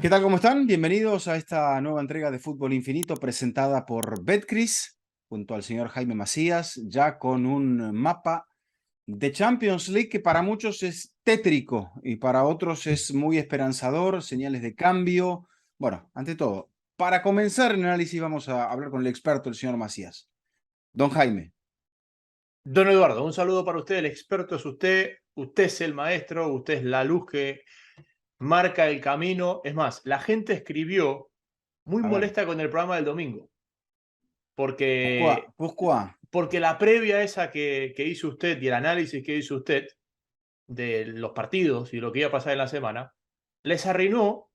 ¿Qué tal? ¿Cómo están? Bienvenidos a esta nueva entrega de Fútbol Infinito presentada por Betcris, junto al señor Jaime Macías, ya con un mapa de Champions League que para muchos es tétrico y para otros es muy esperanzador, señales de cambio. Bueno, ante todo, para comenzar el análisis vamos a hablar con el experto, el señor Macías. Don Jaime. Don Eduardo, un saludo para usted, el experto es usted, usted es el maestro, usted es la luz que marca el camino. Es más, la gente escribió muy A ver, molesta con el programa del domingo, pourquoi, porque, pourquoi? porque la previa esa que hizo usted y el análisis que hizo usted de los partidos y lo que iba a pasar en la semana, les arruinó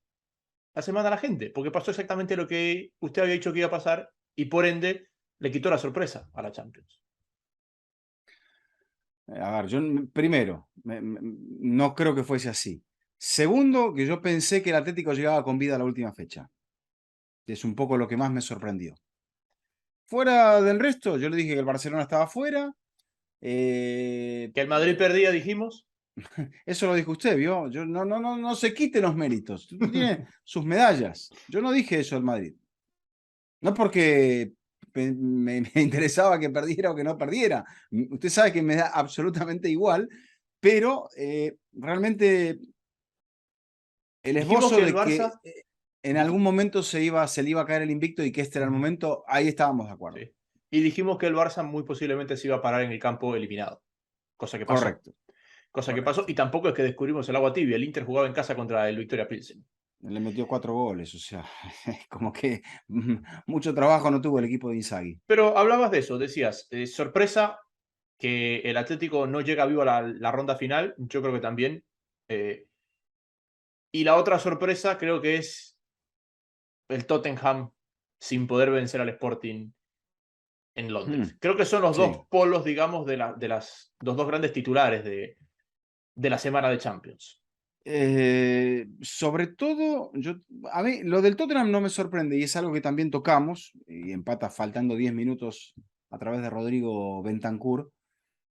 la semana a la gente, porque pasó exactamente lo que usted había dicho que iba a pasar y por ende le quitó la sorpresa a la Champions. A ver, yo primero, no creo que fuese así. Segundo, que yo pensé que el Atlético llegaba con vida a la última fecha. Es un poco lo que más me sorprendió. Fuera del resto, yo le dije que el Barcelona estaba fuera. Que el Madrid perdía, dijimos. Eso lo dijo usted, ¿vio? Yo, no se quiten los méritos. Usted tiene sus medallas. Yo no dije eso del Madrid. No porque me interesaba que perdiera o que no perdiera. Usted sabe que me da absolutamente igual, pero realmente el Dijimos esbozo que el de que Barça. en algún Ujú. momento se le iba a caer el invicto y que este era el Ujú. momento, ahí estábamos de acuerdo. Sí. Y dijimos que el Barça muy posiblemente se iba a parar en el campo eliminado, cosa que pasó. Correcto, Cosa que pasó, correcto. y tampoco es que descubrimos el agua tibia. El Inter jugaba en casa contra el Victoria Pilsen. Le metió 4 goles, o sea, como que mucho trabajo no tuvo el equipo de Inzaghi. Pero hablabas de eso, decías, sorpresa que el Atlético no llega vivo a la ronda final, yo creo que también. eh, y la otra sorpresa creo que es el Tottenham sin poder vencer al Sporting en Mm, Londres. Creo que son los sí. dos polos, digamos, los dos grandes titulares de la semana de Champions. Sobre todo, a mí lo del Tottenham no me sorprende y es algo que también tocamos y empata faltando 10 minutos a través de Rodrigo Bentancur.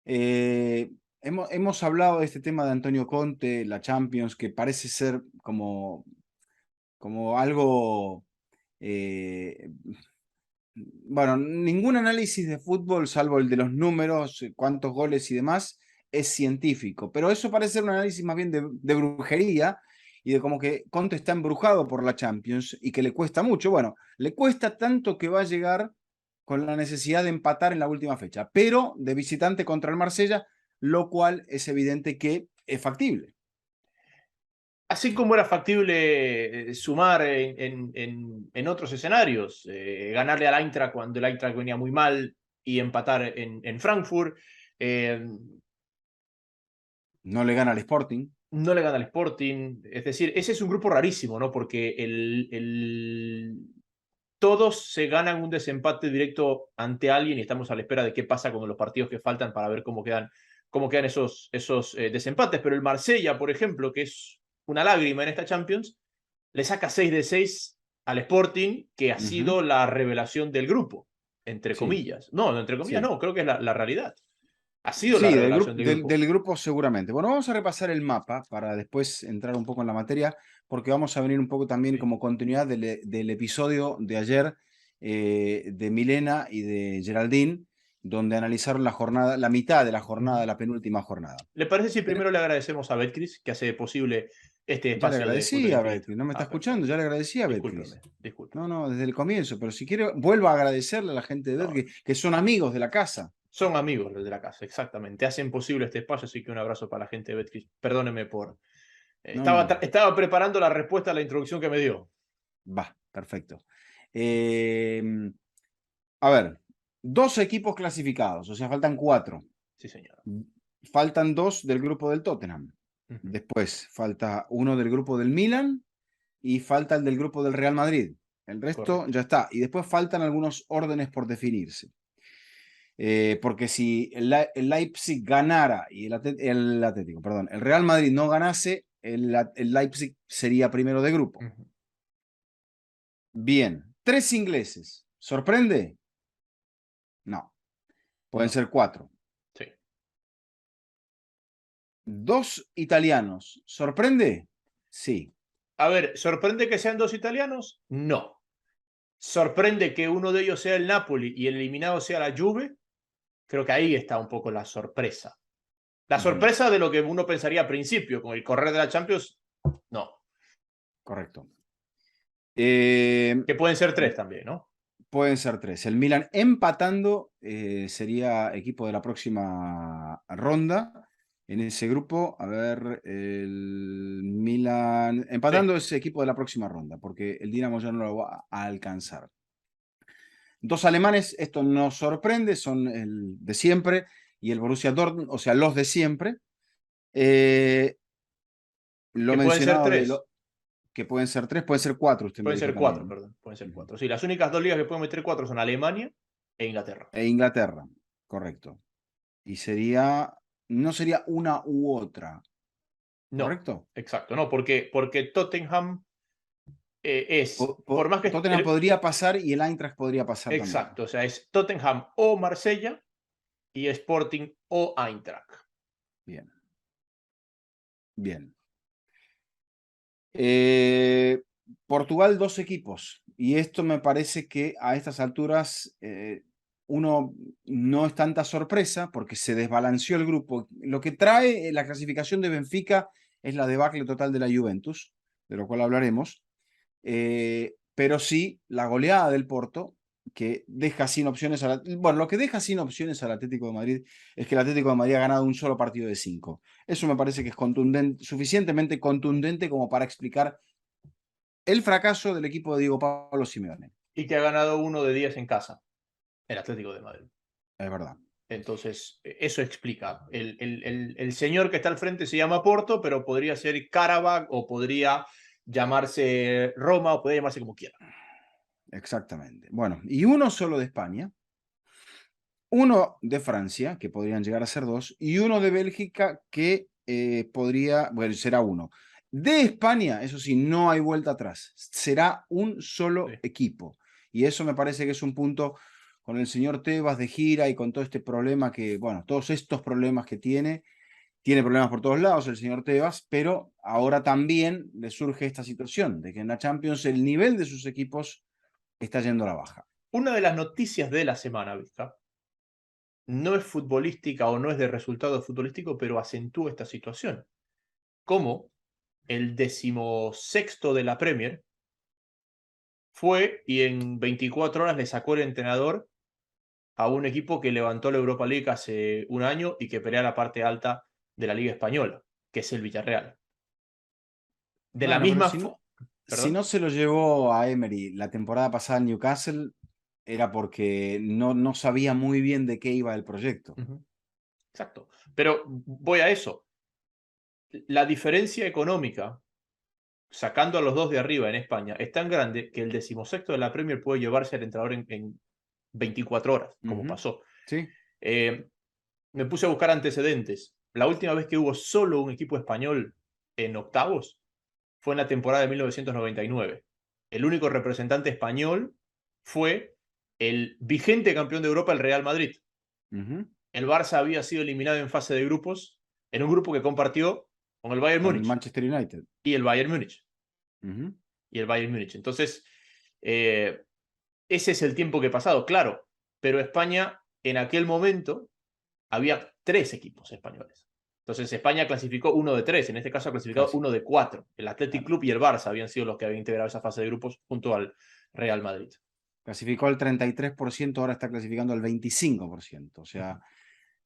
Hemos hablado de este tema de Antonio Conte, la Champions, que parece ser como algo bueno, ningún análisis de fútbol, salvo el de los números, cuántos goles y demás, es científico. Pero eso parece ser un análisis más bien de brujería y de como que Conte está embrujado por la Champions y que le cuesta mucho. Bueno, le cuesta tanto que va a llegar con la necesidad de empatar en la última fecha, pero de visitante contra el Marsella, lo cual es evidente que es factible. Así como era factible sumar en otros escenarios, ganarle al Eintracht cuando el Eintracht venía muy mal y empatar en Frankfurt. eh, No le gana al Sporting. no le gana al Sporting. Es decir, ese es un grupo rarísimo, ¿no? Porque todos se ganan un desempate directo ante alguien y estamos a la espera de qué pasa con los partidos que faltan para ver cómo quedan esos desempates. Pero el Marsella, por ejemplo, que es una lágrima en esta Champions, le saca 6 de 6 al Sporting, que ha Ujú. sido la revelación del grupo, entre Sí, comillas. No, entre comillas sí. no, creo que es la realidad. Ha sido la Sí, del revelación grupo, del grupo. del grupo seguramente. Bueno, vamos a repasar el mapa para después entrar un poco en la materia, porque vamos a venir un poco también Sí. como continuidad del episodio de ayer de Milena y de Geraldine, donde analizaron la jornada, la mitad de la jornada, Ujú. la penúltima jornada. ¿Le parece si Pero primero le agradecemos a Betcris, que hace posible este ya le espacio de agradecí Fútbol a Infinito? Betcris, no me está Ah, escuchando, ya perfecto. le agradecí a Betcris. Discúlpeme, discúlpeme. No, no, desde el comienzo, pero si quiero, vuelvo a agradecerle a la gente de No, Betcris, que son amigos de la casa. son amigos los de la casa, exactamente. Hacen posible este espacio, así que un abrazo para la gente de Betcris. Perdóneme por... No, no, estaba preparando la respuesta a la introducción que me dio. va, perfecto. Em, A ver, dos equipos clasificados, o sea, faltan cuatro. Sí, señor. Faltan dos del grupo del Tottenham. Ujú. Después falta uno del grupo del Milan y falta el del grupo del Real Madrid. El resto Correcto. ya está. Y después faltan algunos órdenes por definirse. Porque si el Leipzig ganara y el Atlético, perdón, el Real Madrid no ganase, el Leipzig sería primero de grupo. Ujú. Bien, tres ingleses. ¿Sorprende? No, pueden No, ser cuatro. sí. Dos italianos. ¿Sorprende? Sí. A ver, ¿sorprende que sean dos italianos? No. ¿Sorprende que uno de ellos sea el Napoli y el eliminado sea la Juve? Creo que ahí está un poco la sorpresa. La Ujú, sorpresa de lo que uno pensaría al principio, con el correr de la Champions, no. correcto. Eh, Que pueden ser tres también, ¿no? Pueden ser tres. El Milan empatando sería equipo de la próxima ronda. En ese grupo, a ver, el Milan Sí. empatando es equipo de la próxima ronda, porque el Dinamo ya no lo va a alcanzar. Dos alemanes, esto nos sorprende, son el de siempre y el Borussia Dortmund, o sea, los de siempre. Eh, lo Que pueden ser mencionado de tres. lo que pueden ser tres, pueden ser cuatro, usted me Pueden dijo ser cuatro, también. perdón. Pueden ser Ujú. cuatro. Sí, las únicas dos ligas que pueden meter cuatro son Alemania e Inglaterra. E Inglaterra, correcto. Y sería, no sería una u otra, No, ¿correcto? exacto, no, porque Tottenham por más que... Tottenham podría pasar y el Eintracht podría pasar también. exacto, o sea, es Tottenham o Marsella y Sporting o Eintracht. Bien, bien. Eh, Portugal, dos equipos. Y esto me parece que a estas alturas uno no es tanta sorpresa porque se desbalanceó el grupo. Lo que trae la clasificación de Benfica es la debacle total de la Juventus, de lo cual hablaremos. Pero sí la goleada del Porto, que deja sin opciones a bueno, lo que deja sin opciones al Atlético de Madrid es que el Atlético de Madrid ha ganado un solo partido de 5. Eso me parece que es contundente, suficientemente contundente como para explicar el fracaso del equipo de Diego Pablo Simeone. Y que ha ganado 1 de 10 en casa, el Atlético de Madrid. Es verdad. Entonces, eso explica. El señor que está al frente se llama Porto, pero podría ser Karabakh o podría llamarse Roma o podría llamarse como quiera. Exactamente. Bueno, y uno solo de España, uno de Francia, que podrían llegar a ser dos, y uno de Bélgica, que podría, bueno, será uno. De España, eso sí, no hay vuelta atrás. Será un Sí. solo equipo. Y eso me parece que es un punto con el señor Tebas de gira y con todo este problema que, bueno, todos estos problemas que tiene problemas por todos lados el señor Tebas, pero ahora también le surge esta situación de que en la Champions el nivel de sus equipos está yendo a la baja. Una de las noticias de la semana, Vizca, no es futbolística o no es de resultado futbolístico, pero acentúa esta situación. Como el 16º de la Premier fue y en 24 horas le sacó el entrenador a un equipo que levantó la Europa League hace un año y que pelea la parte alta de la Liga Española, que es el Villarreal. De la Bueno, pero misma... si ¿Perdón? no se lo llevó a Emery la temporada pasada en Newcastle, era porque no sabía muy bien de qué iba el proyecto. Ujú. Exacto. Pero voy a eso. La diferencia económica, sacando a los dos de arriba en España, es tan grande que el 16º de la Premier puede llevarse al entrenador en 24 horas, como Ujú. pasó. Sí. Eh, Me puse a buscar antecedentes. La última vez que hubo solo un equipo español en octavos fue en la temporada de 1999. El único representante español fue el vigente campeón de Europa, el Real Madrid. Ujú. El Barça había sido eliminado en fase de grupos, en un grupo que compartió con el Bayern Con el Múnich Manchester United. y el Bayern Múnich. Ujú. Y el Bayern Múnich. Entonces, eh, ese es el tiempo que ha pasado, claro. Pero España, en aquel momento, había 3 equipos españoles. Entonces España clasificó 1 de 3, en este caso ha clasificado Casi. 1 de 4. El Athletic Claro. Club y el Barça habían sido los que habían integrado esa fase de grupos junto al Real Madrid. Clasificó al 33%, ahora está clasificando al 25%. O Ujú. sea,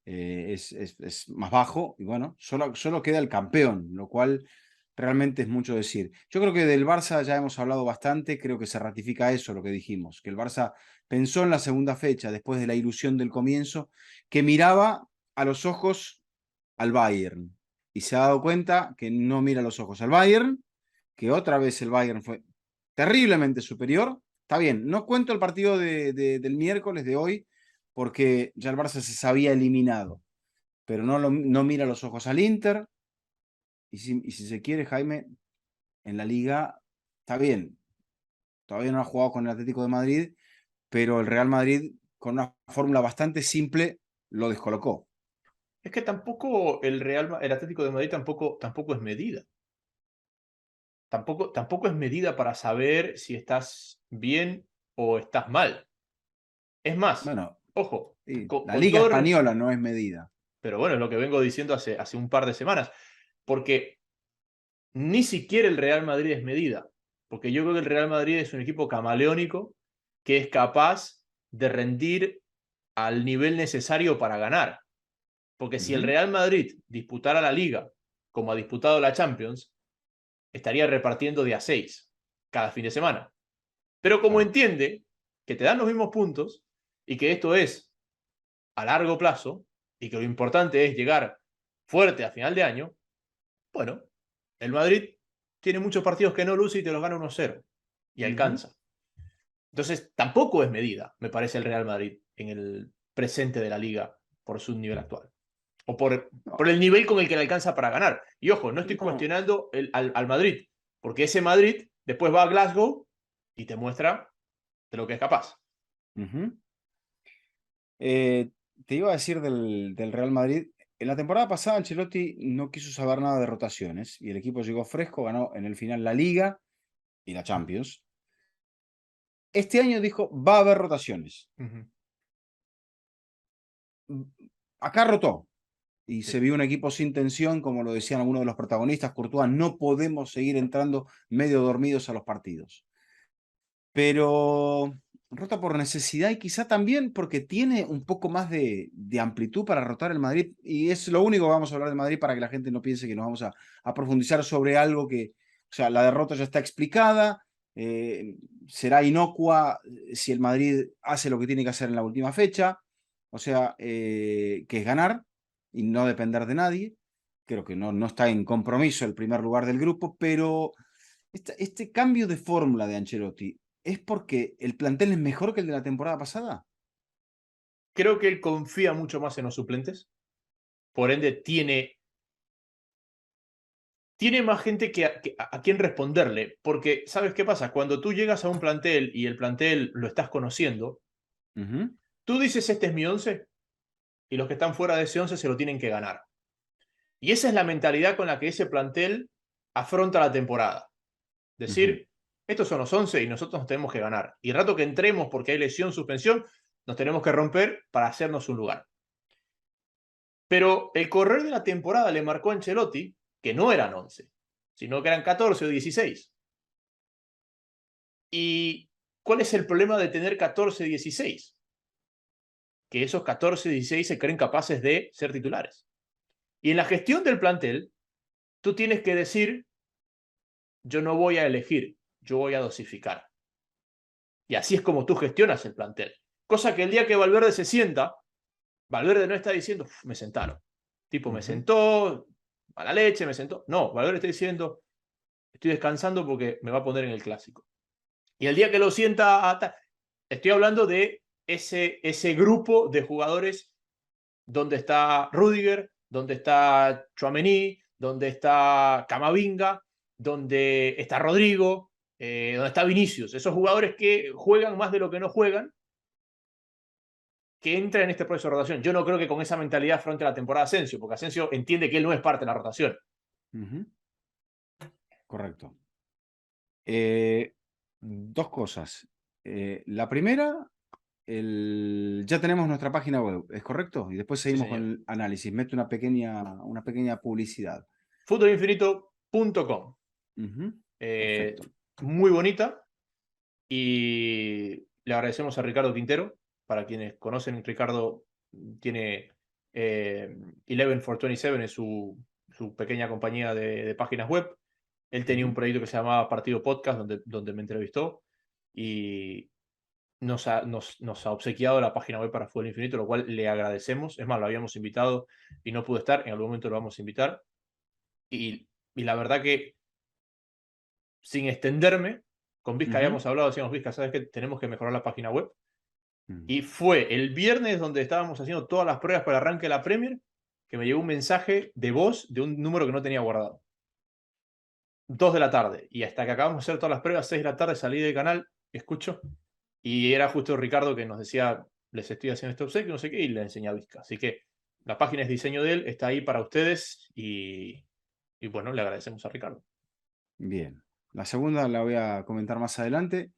es más bajo y bueno, solo queda el campeón, lo cual realmente es mucho decir. Yo creo que del Barça ya hemos hablado bastante, creo que se ratifica eso, lo que dijimos, que el Barça pensó en la segunda fecha, después de la ilusión del comienzo, que miraba a los ojos al Bayern y se ha dado cuenta que no mira a los ojos al Bayern, que otra vez el Bayern fue terriblemente superior. Está bien, no cuento el partido del miércoles de hoy porque ya el Barça se sabía eliminado, pero no mira a los ojos al Inter. Y si se quiere, Jaime, en la liga está bien. Todavía no ha jugado con el Atlético de Madrid, pero el Real Madrid, con una fórmula bastante simple, lo descolocó. Es que tampoco el Atlético de Madrid tampoco es medida. tampoco es medida para saber si estás bien o estás mal. Es más, Bueno, ojo, sí, la con Liga todo Española no es medida. pero bueno, es lo que vengo diciendo hace un par de semanas, porque ni siquiera el Real Madrid es medida, porque yo creo que el Real Madrid es un equipo camaleónico que es capaz de rendir al nivel necesario para ganar. Porque si el Ujú. Real Madrid disputara la Liga como ha disputado la Champions, estaría repartiendo de a 6 cada fin de semana. Pero como Claro. entiende que te dan los mismos puntos y que esto es a largo plazo y que lo importante es llegar fuerte a final de año, bueno, el Madrid tiene muchos partidos que no luce y te los gana 1-0 y Ujú. alcanza. Entonces, tampoco es medida, me parece, el Real Madrid en el presente de la liga por su nivel actual. O No, por el nivel con el que le alcanza para ganar. Y ojo, no estoy no. cuestionando al Madrid, porque ese Madrid después va a Glasgow y te muestra de lo que es capaz. Ujú. Eh, Te iba a decir del Real Madrid. En la temporada pasada Ancelotti no quiso saber nada de rotaciones y el equipo llegó fresco, ganó en el final la Liga y la Champions. Este año dijo, va a haber rotaciones. Ujú. Mm, Acá rotó y Sí. se vio un equipo sin tensión, como lo decían algunos de los protagonistas, Courtois, no podemos seguir entrando medio dormidos a los partidos. Pero rota por necesidad y quizá también porque tiene un poco más de amplitud para rotar el Madrid. Y es lo único que vamos a hablar de Madrid para que la gente no piense que nos vamos a profundizar sobre algo que, o sea, la derrota ya está explicada, será inocua si el Madrid hace lo que tiene que hacer en la última fecha, o sea, que es ganar y no depender de nadie. Creo que no está en compromiso el primer lugar del grupo, pero este cambio de fórmula de Ancelotti, ¿es porque el plantel es mejor que el de la temporada pasada? Creo que él confía mucho más en los suplentes, por ende tiene más gente a quien responderle, porque ¿sabes qué pasa? Cuando tú llegas a un plantel y el plantel lo estás conociendo, Ujú. tú dices, este es mi 11 y los que están fuera de ese 11 se lo tienen que ganar. Y esa es la mentalidad con la que ese plantel afronta la temporada. Ujú. Decir, estos son los 11 y nosotros nos tenemos que ganar. Y el rato que entremos porque hay lesión, suspensión, nos tenemos que romper para hacernos un lugar. Pero el correr de la temporada le marcó a Ancelotti que no eran 11, sino que eran 14 o 16. ¿Y cuál es el problema de tener 14, 16? Que esos 14, 16 se creen capaces de ser titulares. Y en la gestión del plantel, tú tienes que decir, yo no voy a elegir, yo voy a dosificar. Y así es como tú gestionas el plantel. Cosa que el día que Valverde se sienta, Valverde no está diciendo, me sentaron. Tipo, me Ujú. sentó, a la leche, me sentó. No, Valverde está diciendo, estoy descansando porque me va a poner en el clásico. Y el día que lo sienta, estoy hablando de ese grupo de jugadores donde está Rudiger, donde está Tchouaméni, donde está Camavinga, donde está Rodrigo, donde está Vinicius. Esos jugadores que juegan más de lo que no juegan, que entran en este proceso de rotación. Yo no creo que con esa mentalidad afronte la temporada Asensio, porque Asensio entiende que él no es parte de la rotación. Ujú. Correcto. Dos cosas. La primera, ya tenemos nuestra página web, ¿es correcto? Y después Sí, seguimos con señor. el análisis. Mete una pequeña publicidad. Futbolinfinito.com. Ujú. Eh, Perfecto. Muy bonita. Y le agradecemos a Ricardo Quintero. Para quienes conocen, Ricardo tiene 11 for 27, es su pequeña compañía de páginas web. Él tenía un Ujú. proyecto que se llamaba Partido Podcast, donde me entrevistó y nos ha obsequiado la página web para Fútbol Infinito, lo cual le agradecemos. Es más, lo habíamos invitado y no pudo estar. En algún momento lo vamos a invitar. Y la verdad que, sin extenderme, con Vizca Ujú. habíamos hablado, decíamos, Vizca, ¿sabes qué? Tenemos que mejorar la página web. Mm. Y fue el viernes donde estábamos haciendo todas las pruebas para el arranque de la Premier que me llegó un mensaje de voz de un número que no tenía guardado. 2 de la tarde. Y hasta que acabamos de hacer todas las pruebas, 6 de la tarde, salí del canal, escucho. Y era justo Ricardo que nos decía, les estoy haciendo este obsequio, no sé qué, y le enseñé a Vizca. Así que la página es diseño de él, está ahí para ustedes y bueno, le agradecemos a Ricardo. Bien. La segunda la voy a comentar más adelante.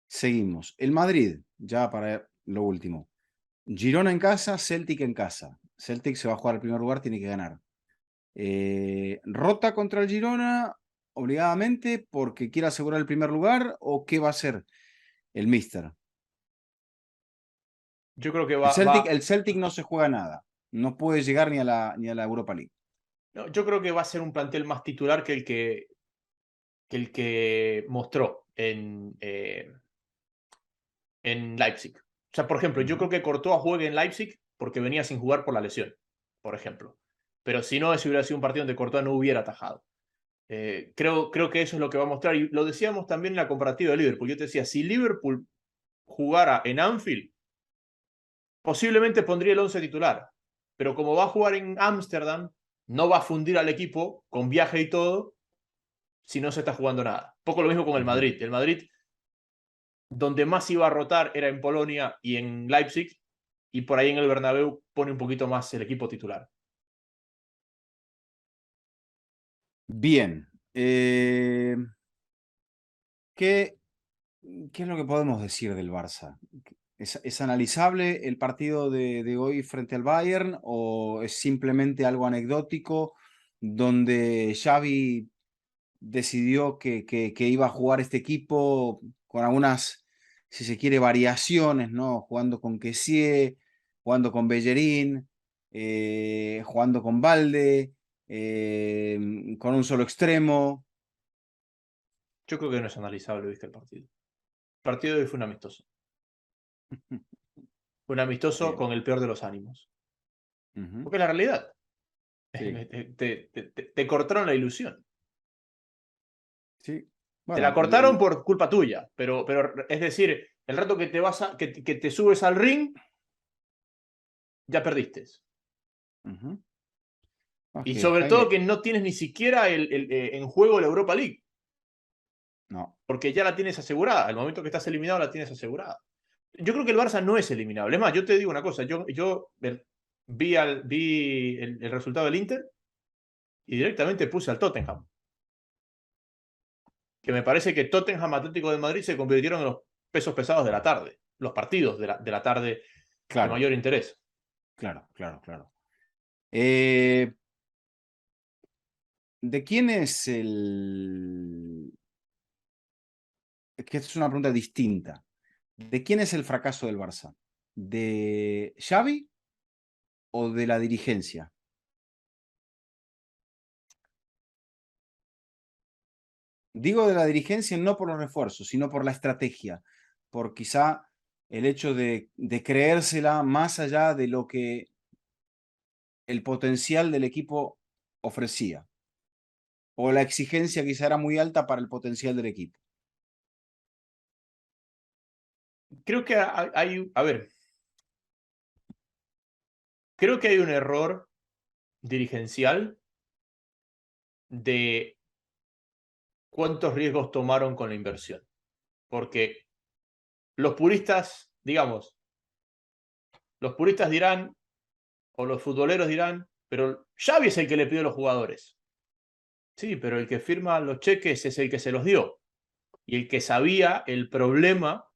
Seguimos. El Madrid, ya para lo último. Girona en casa, Celtic en casa. Celtic se va a jugar al primer lugar, tiene que ganar. ¿Rota contra el Girona obligadamente porque quiere asegurar el primer lugar o qué va a hacer el Mister? Yo creo que va, El Celtic no se juega nada. No puede llegar ni a la Europa League. no, yo creo que va a ser un plantel más titular que el que mostró en Leipzig. O sea, por ejemplo, yo Ujú. creo que Courtois juegue en Leipzig porque venía sin jugar por la lesión, por ejemplo. Pero si no, ese hubiera sido un partido donde Courtois no hubiera atajado. Creo que eso es lo que va a mostrar. Y lo decíamos también en la comparativa de Liverpool. Yo te decía, si Liverpool jugara en Anfield, posiblemente pondría el 11 titular. Pero como va a jugar en Ámsterdam, no va a fundir al equipo con viaje y todo si no se está jugando nada. Poco lo mismo con el Ujú. Madrid. El Madrid, donde más iba a rotar era en Polonia y en Leipzig, y por ahí en el Bernabéu pone un poquito más el equipo titular. Bien. ¿Qué, qué es lo que podemos decir del Barça? Es analizable el partido de hoy frente al Bayern o es simplemente algo anecdótico donde Xavi decidió que iba a jugar este equipo con algunas, si se quiere, variaciones, ¿no? Jugando con Kessié, jugando con Bellerín, jugando con Balde, con un solo extremo? Yo creo que no es analizable, viste, el partido. El partido de hoy fue un amistoso. Fue un amistoso Bien. con el peor de los ánimos. Ujú. Porque es la realidad. Sí, Te cortaron la ilusión. sí. Te la Bueno, cortaron por culpa tuya. Pero es decir, el rato que te vas que te subes al ring, ya perdiste. ujú. No, es Y que sobre todo Jaime, que no tienes ni siquiera en juego la Europa League. no. Porque ya la tienes asegurada. Al momento que estás eliminado, la tienes asegurada. Yo creo que el Barça no es eliminable. Es más, yo te digo una cosa. Yo vi el resultado del Inter y directamente puse al Tottenham. Que me parece que Tottenham Atlético de Madrid se convirtieron en los pesos pesados de la tarde. Los partidos de la tarde de Claro, mayor interés. claro, claro, claro. Eh, ¿De quién es el... Es que esta es una pregunta distinta. ¿De quién es el fracaso del Barça? ¿De Xavi o de la dirigencia? Digo de la dirigencia no por los refuerzos, sino por la estrategia, por quizá el hecho de creérsela más allá de lo que el potencial del equipo ofrecía, o la exigencia quizá era muy alta para el potencial del equipo. Creo que hay, a ver, creo que hay un error dirigencial de cuántos riesgos tomaron con la inversión. Porque los puristas, digamos, los puristas dirán, o los futboleros dirán, pero Xavi es el que le pidió a los jugadores. Sí, pero el que firma los cheques es el que se los dio. Y el que sabía el problema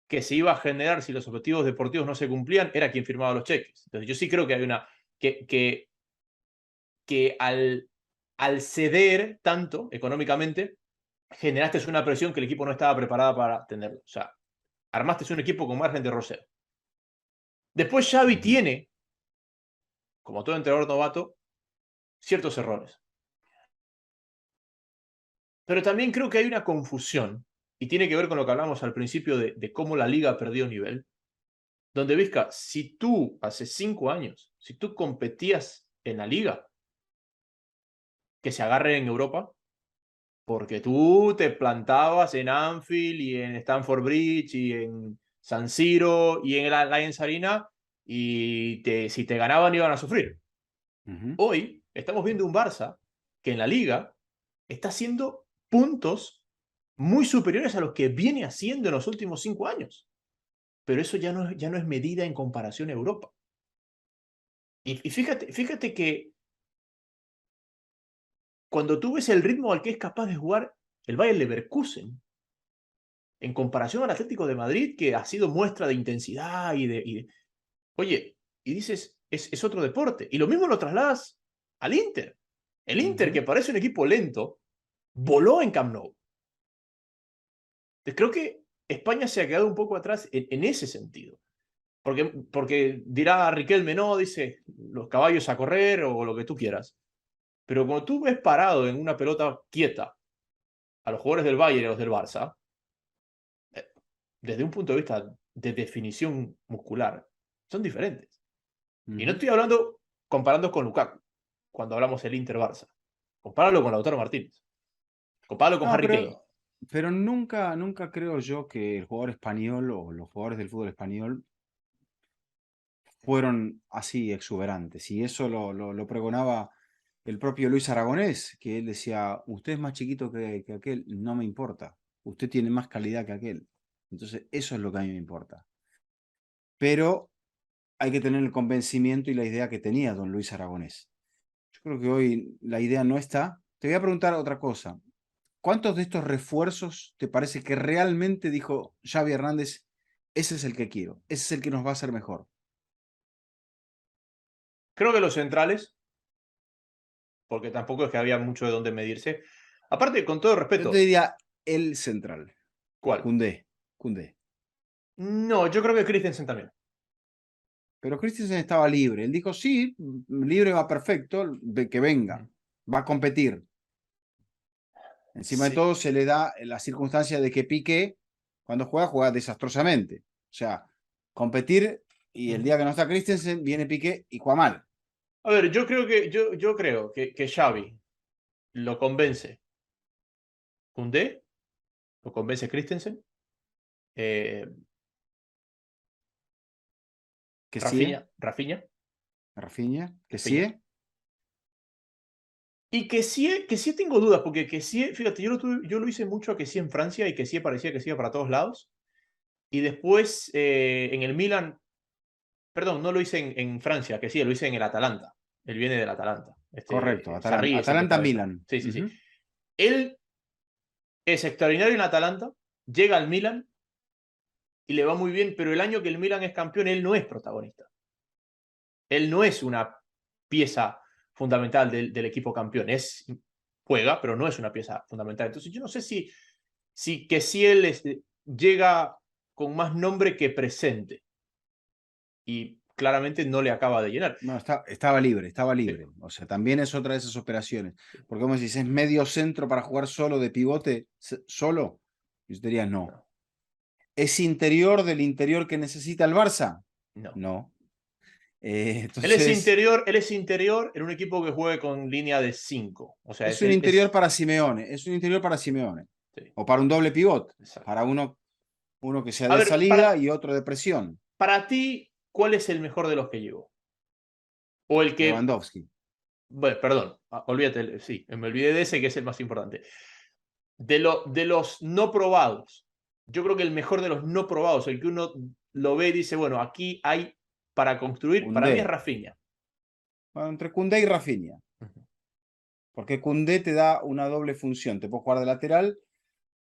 que se iba a generar si los objetivos deportivos no se cumplían era quien firmaba los cheques. Entonces yo sí creo que hay una... que al ceder tanto económicamente, generaste una presión que el equipo no estaba preparado para tenerlo. O sea, armaste un equipo con margen de roseo. Después Xavi Ujú, tiene, como todo entrenador novato, ciertos errores. Pero también creo que hay una confusión, y tiene que ver con lo que hablamos al principio de cómo la liga perdió nivel, donde Vizca, si tú hace 5 años, si tú competías en la liga, que se agarre en Europa, porque tú te plantabas en Anfield y en Stamford Bridge y en San Siro y en el Allianz Arena y si te ganaban iban a sufrir. ujú. Hoy estamos viendo un Barça que en la liga está haciendo puntos muy superiores a los que viene haciendo en los últimos 5 años. Pero eso ya no es medida en comparación a Europa. Y fíjate que cuando tú ves el ritmo al que es capaz de jugar el Bayer Leverkusen, en comparación al Atlético de Madrid, que ha sido muestra de intensidad oye, y dices, es otro deporte. Y lo mismo lo trasladas al Inter. El Inter, que parece un equipo lento, voló en Camp Nou. Creo que España se ha quedado un poco atrás en ese sentido. Porque dirá Riquelme, no, dice, los caballos a correr o lo que tú quieras. Pero cuando tú ves parado en una pelota quieta a los jugadores del Bayern y a los del Barça, desde un punto de vista de definición muscular, son diferentes. Y no estoy hablando comparando con Lukaku, cuando hablamos del Inter-Barça. Compáralo con Lautaro Martínez. Compáralo con No, Harry Kane. pero nunca creo yo que el jugador español o los jugadores del fútbol español fueron así exuberantes. Y eso lo pregonaba el propio Luis Aragonés, que él decía, usted es más chiquito que aquel, no me importa. Usted tiene más calidad que aquel. Entonces, eso es lo que a mí me importa. Pero hay que tener el convencimiento y la idea que tenía don Luis Aragonés. Yo creo que hoy la idea no está. Te voy a preguntar otra cosa. ¿Cuántos de estos refuerzos te parece que realmente dijo Xavi Hernández, ese es el que quiero, ese es el que nos va a hacer mejor? Creo que los centrales, porque tampoco es que había mucho de dónde medirse. Aparte, con todo Yo te respeto, diría el central. ¿cuál? Cundé. No, yo creo que Christensen también. Pero Christensen estaba libre. Él dijo, sí, libre va perfecto, que venga, va a competir. Encima de Sí. todo se le da la circunstancia de que Piqué, cuando juega desastrosamente. O sea, competir y el día que no está Christensen, viene Piqué y juega mal. A ver, yo creo que Xavi lo convence Koundé, lo convence Christensen, eh, Que sí, Rafinha, Rafinha, que Rafinha. sí. Y que sí tengo dudas, porque que sí, fíjate, yo lo hice mucho a que sí en Francia y que sí parecía que sí iba para todos lados. Y después en el Milan, perdón, no lo hice en Francia, que sí, lo hice en el Atalanta. Él viene del Atalanta. Correcto, Sarri es el que estaba ahí. Atalanta-Milan. Sí, sí, sí. Él es extraordinario en Atalanta, llega al Milan y le va muy bien, pero el año que el Milan es campeón, él no es protagonista. Él no es una pieza fundamental del equipo campeón. Juega, pero no es una pieza fundamental. Entonces, yo no sé si él llega con más nombre que presente. Y claramente no le acaba de llenar. No, estaba libre. O sea, también es otra de esas operaciones. Porque como decís, es medio centro para jugar solo de pivote, solo. Yo te diría no. No, ¿Es interior del interior que necesita el Barça? no. No. Él Entonces, es interior en un equipo que juegue con línea de 5. O sea, es un interior para Simeone. Es un interior para Simeone. sí, O para un doble pivot. exacto. Para uno que sea A de ver, salida y otro de presión. para ti, ¿cuál es el mejor de los que llegó? O el que, Lewandowski. bueno, perdón, olvídate, sí, me olvidé de ese que es el más importante. De los no probados, yo creo que el mejor de los no probados, el que uno lo ve y dice, bueno, aquí hay para construir, para mí es Koundé. Rafinha. Bueno, entre Koundé y Rafinha. Porque Koundé te da una doble función. Te puede jugar de lateral,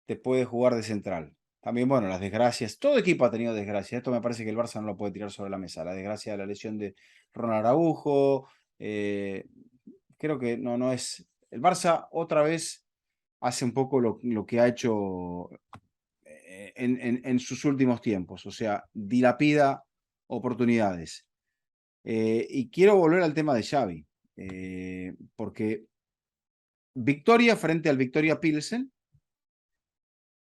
te puede jugar de central. También, bueno, las desgracias. Todo equipo ha tenido desgracias. Esto me parece que el Barça no lo puede tirar sobre la mesa. La desgracia de la lesión de Ronald Araujo. Creo que no es. El Barça otra vez hace un poco lo que ha hecho en sus últimos tiempos. O sea, dilapida oportunidades. Y quiero volver al tema de Xavi. Porque victoria frente al Victoria Pilsen.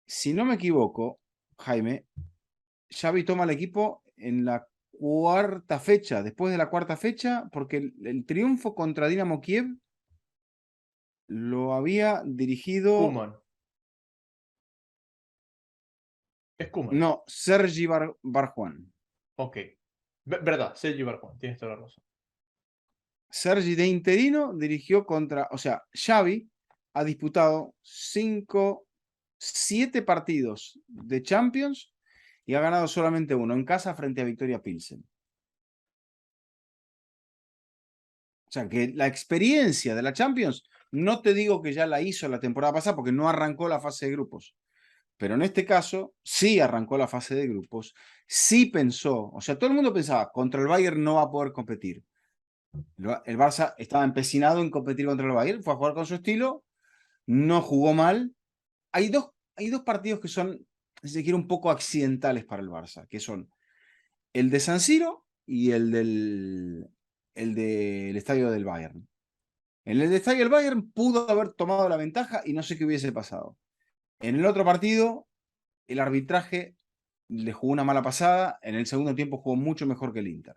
Si no me equivoco, Jaime, Xavi toma el equipo en la cuarta fecha, después de la cuarta fecha, porque el triunfo contra Dinamo Kiev lo había dirigido, Koeman. Es Koeman. no, Sergi Barjuan. Ok. Verdad, Sergio Barjuan, tienes toda la razón. Sergi de interino dirigió contra, o sea, Xavi ha disputado 7 partidos de Champions y ha ganado solamente uno en casa frente a Victoria Pilsen. O sea, que la experiencia de la Champions No te digo que ya la hizo la temporada pasada porque no arrancó la fase de grupos. Pero en este caso, sí arrancó la fase de grupos, sí pensó, o sea, todo el mundo pensaba, contra el Bayern no va a poder competir. El Barça estaba empecinado en competir contra el Bayern, fue a jugar con su estilo, no jugó mal. Hay dos partidos que son, si se quiere, un poco accidentales para el Barça, que son el de San Siro y el del estadio del Bayern. En el estadio del Bayern pudo haber tomado la ventaja y no sé qué hubiese pasado. En el otro partido, el arbitraje le jugó una mala pasada, en el segundo tiempo jugó mucho mejor que el Inter.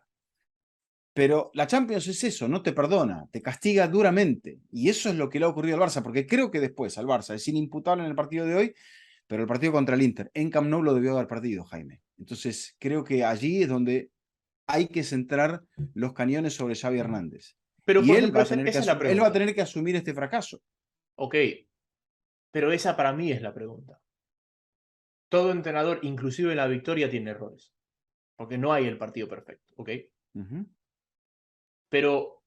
Pero la Champions es eso, no te perdona, te castiga duramente. Y eso es lo que le ha ocurrido al Barça, porque creo que después al Barça es inimputable en el partido de hoy, pero el partido contra el Inter en Camp Nou lo debió haber perdido, Jaime. Entonces creo que allí es donde hay que centrar los cañones sobre Xavi Hernández. Pero, Y por él ejemplo, va a esa tener que, es la él va a pregunta. tener que asumir este fracaso. Ok, pero esa para mí es la pregunta. Todo entrenador, inclusive la victoria, tiene errores. Porque no hay el partido perfecto, ¿ok? Pero,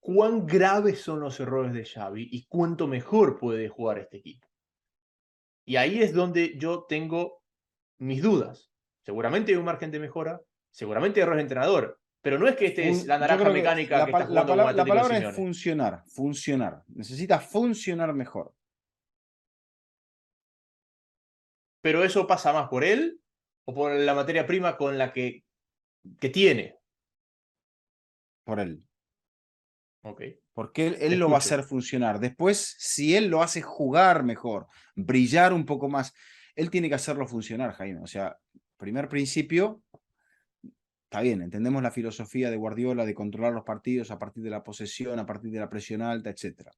¿cuán graves son los errores de Xavi y cuánto mejor puede jugar este equipo? Y ahí es donde yo tengo mis dudas. Seguramente hay un margen de mejora, seguramente hay errores de entrenador, pero no es que este es la Yo naranja creo que mecánica que está jugando con la Atlético de palabra es Simeone. funcionar, funcionar. Necesita funcionar mejor Pero eso pasa más por él o por la materia prima con la que tiene. por él. Ok, Porque él, te él lo va a escucho. hacer funcionar. Después, si él lo hace jugar mejor, brillar un poco más, él tiene que hacerlo funcionar, Jaime. O sea, primer principio, está bien, entendemos la filosofía de Guardiola de controlar los partidos a partir de la posesión, a partir de la presión alta, etcétera.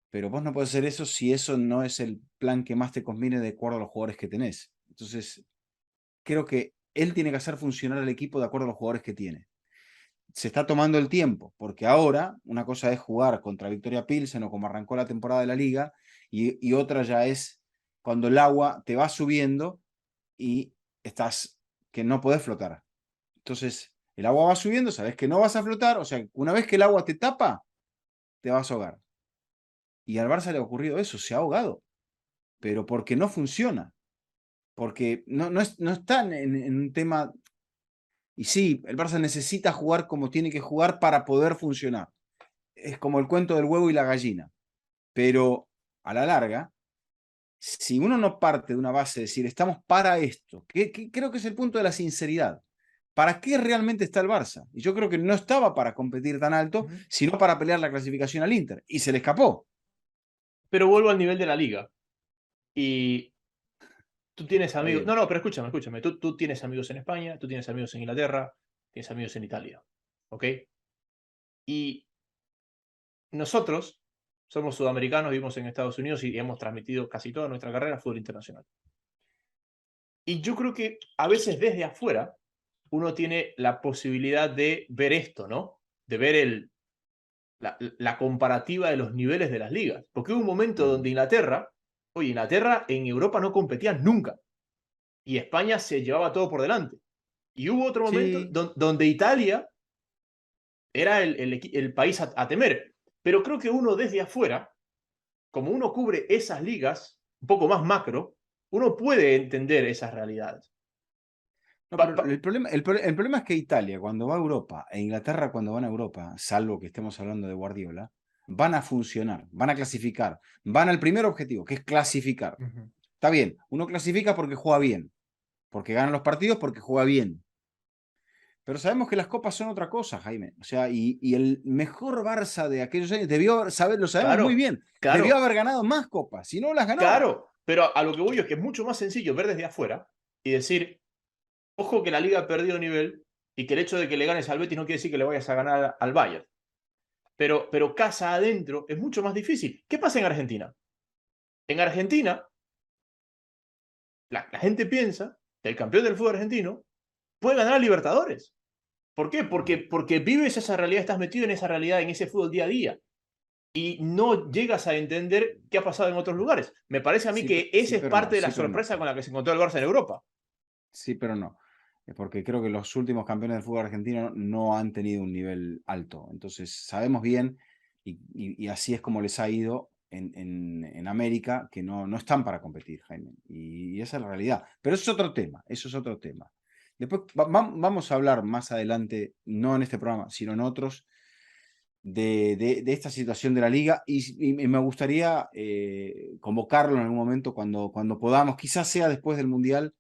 Pero vos no podés hacer eso si eso no es el plan que más te conviene de acuerdo a los jugadores que tenés. Entonces, creo que él tiene que hacer funcionar al equipo de acuerdo a los jugadores que tiene. Se está tomando el tiempo, porque ahora una cosa es jugar contra Victoria Pilsen o como arrancó la temporada de la liga, y otra ya es cuando el agua te va subiendo y estás que no podés flotar. Entonces, el agua va subiendo, sabes que no vas a flotar, o sea, una vez que el agua te tapa, te vas a ahogar. Y al Barça le ha ocurrido eso, se ha ahogado, pero porque no funciona, porque no están en un tema. Y sí, el Barça necesita jugar como tiene que jugar para poder funcionar. Es como el cuento del huevo y la gallina. Pero a la larga, si uno no parte de una base de decir, estamos para esto, que creo que es el punto de la sinceridad. ¿Para qué realmente está el Barça? Y yo creo que no estaba para competir tan alto, Ujú. sino para pelear la clasificación al Inter. Y se le escapó. Pero vuelvo al nivel de la liga. Y tú tienes Está amigos. No, bien. no, pero escúchame. Tú tienes amigos en España, tú tienes amigos en Inglaterra, tienes amigos en Italia. ¿Ok? Y nosotros somos sudamericanos, vivimos en Estados Unidos y hemos transmitido casi toda nuestra carrera fútbol internacional. Y yo creo que a veces desde afuera uno tiene la posibilidad de ver esto, ¿no? De ver la comparativa de los niveles de las ligas. Porque hubo un momento donde Inglaterra en Europa no competía nunca. Y España se llevaba todo por delante. Y hubo otro momento Sí. donde Italia era el país a temer. Pero creo que uno desde afuera, como uno cubre esas ligas un poco más macro, uno puede entender esas realidades. No, Pa- pero pa- el problema es que Italia, cuando va a Europa, e Inglaterra, cuando van a Europa, salvo que estemos hablando de Guardiola, van a funcionar, van a clasificar, van al primer objetivo, que es clasificar. Ujú. Está bien, uno clasifica porque juega bien, porque gana los partidos, porque juega bien. Pero sabemos que las copas son otra cosa, Jaime. O sea, y el mejor Barça de aquellos años lo sabemos muy Claro, bien, debió claro, haber ganado más copas, si no las ganó. claro. Pero a lo que voy yo es que es mucho más sencillo ver desde afuera y decir, ojo que la liga ha perdido nivel y que el hecho de que le ganes al Betis no quiere decir que le vayas a ganar al Bayern. Pero casa adentro es mucho más difícil. ¿Qué pasa en Argentina? En Argentina, la gente piensa que el campeón del fútbol argentino puede ganar a Libertadores. ¿Por qué? Porque vives esa realidad, estás metido en esa realidad, en ese fútbol día a día. Y no llegas a entender qué ha pasado en otros lugares. Me parece a mí Sí, que sí, esa es pero no, parte de la sí, pero no. sorpresa con la que se encontró el Barça en Europa. Sí, pero no. Porque creo que los últimos campeones del fútbol argentino no han tenido un nivel alto. Entonces, sabemos bien Y así es como les ha ido en América, que no están para competir, Jaime. Y esa es la realidad. Pero eso es otro tema, eso es otro tema. Después vamos a hablar más adelante, no en este programa, sino en otros, de esta situación de la liga y me gustaría convocarlo en algún momento cuando podamos, quizás sea después del Mundial,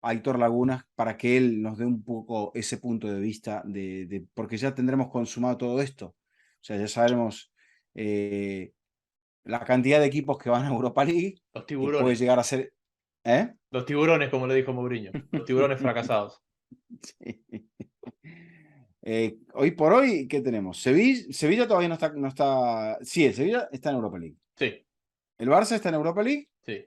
a Héctor Lagunas, para que él nos dé un poco ese punto de vista, porque ya tendremos consumado todo esto. O sea, ya sabremos la cantidad de equipos que van a Europa League, Los que puede tiburones. llegar a ser... ¿Eh? Los tiburones, como le dijo Mourinho. Los tiburones fracasados. Sí. Hoy por hoy, ¿qué tenemos? Sevilla todavía no está. Sí, el Sevilla está en Europa League. Sí, El Barça está en Europa League sí.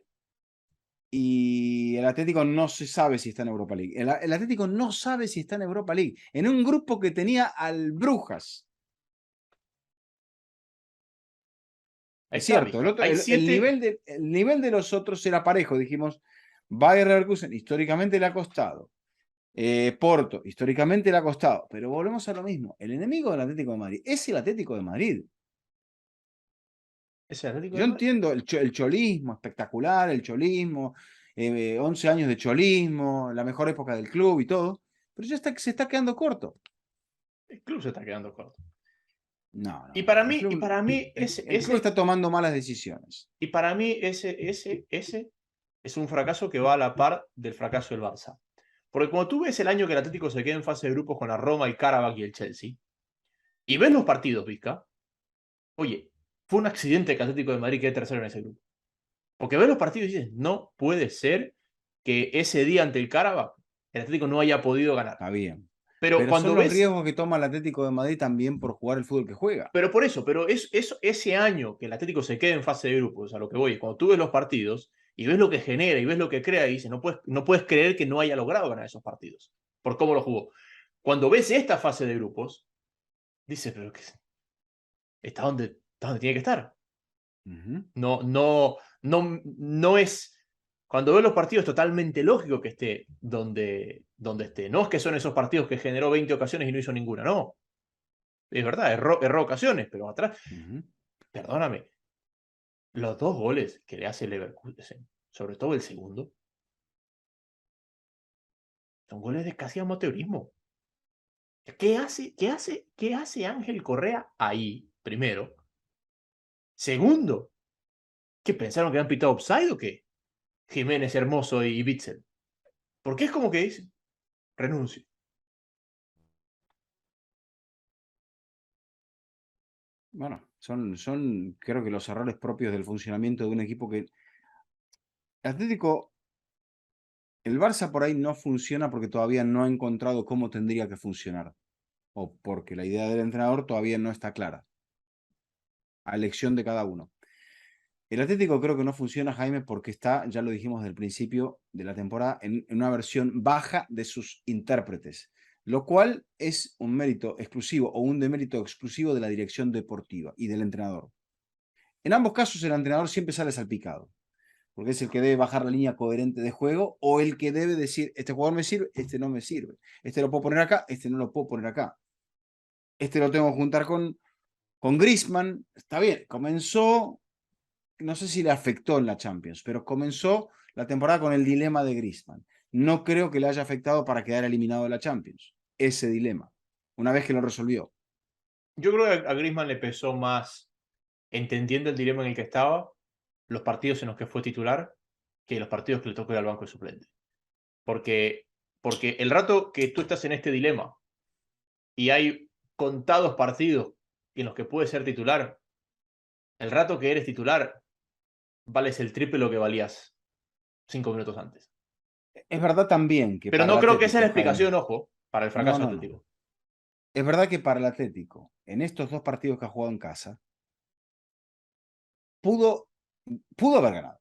y el Atlético no se sabe si está en Europa League. El Atlético no sabe si está en Europa League. En un grupo que tenía al Brujas. Ahí Es está, cierto, Vizca. Hay el 7. nivel de los otros era parejo. Dijimos, Bayer Leverkusen históricamente le ha costado. Porto, históricamente le ha costado. Pero volvemos a lo mismo. El enemigo del Atlético de Madrid es el Atlético de Madrid. Es el Atlético de Yo Madrid. entiendo el cholismo, espectacular, el cholismo, 11 años de cholismo, la mejor época del club y todo, pero ya se está quedando corto. El club se está quedando corto. No, no, Y no. para mí, y para mí, El club está tomando malas decisiones. y para mí ese es un fracaso que va a la par del fracaso del Barça. Porque cuando tú ves el año que el Atlético se queda en fase de grupos con la Roma, el Karabakh y el Chelsea, y ves los partidos, Vizca, oye, fue un accidente que el Atlético de Madrid quede tercero en ese grupo. Porque ves los partidos y dices, no puede ser que ese día ante el Karabakh el Atlético no haya podido ganar. Está bien. Pero Pero cuando son los ves, riesgos que toma el Atlético de Madrid también por jugar el fútbol que juega. pero por eso, pero ese año que el Atlético se queda en fase de grupos, a lo que voy, cuando tú ves los partidos y ves lo que genera y ves lo que crea y dices, no puedes creer que no haya logrado ganar esos partidos, por cómo lo jugó. Cuando ves esta fase de grupos, dices, pero que está donde tiene que estar. Ujú. No es. Cuando ves los partidos, es totalmente lógico que esté donde esté. No es que son esos partidos que generó 20 ocasiones y no hizo ninguna, no. Es verdad, erró ocasiones, pero atrás, Ujú. perdóname, los 2 goles que le hace Leverkusen, sobre todo el segundo, son goles de casi amateurismo. ¿Qué hace Ángel Correa ahí, primero? Segundo, ¿qué pensaron que habían pitado offside o qué? Jiménez, Hermoso y Bitzel. Porque es como que dice, renuncio. Bueno, son creo que los errores propios del funcionamiento de un equipo que... El Atlético, el Barça por ahí no funciona porque todavía no ha encontrado cómo tendría que funcionar. O porque la idea del entrenador todavía no está clara, a elección de cada uno. El Atlético creo que no funciona, Jaime, porque está, ya lo dijimos desde el principio de la temporada, en una versión baja de sus intérpretes, lo cual es un mérito exclusivo o un demérito exclusivo de la dirección deportiva y del entrenador. En ambos casos, el entrenador siempre sale salpicado, porque es el que debe bajar la línea coherente de juego o el que debe decir, este jugador me sirve, este no me sirve, este lo puedo poner acá, este no lo puedo poner acá, este lo tengo que juntar con Griezmann. Está bien, comenzó, no sé si le afectó en la Champions, pero comenzó la temporada con el dilema de Griezmann. No creo que le haya afectado para quedar eliminado de la Champions, ese dilema, una vez que lo resolvió. Yo creo que a Griezmann le pesó más, entendiendo el dilema en el que estaba, los partidos en los que fue titular, que los partidos que le tocó ir al banco de suplente. Porque, porque el rato que tú estás en este dilema y hay contados partidos en los que puedes ser titular, el rato que eres titular, vales el triple lo que valías 5 minutos antes. Es verdad también que Pero para el no creo que esa es Atlético, la Jaime, explicación, ojo, para el no, fracaso no, no. atlético. Es verdad que para el Atlético, en estos dos partidos que ha jugado en casa, pudo, pudo haber ganado.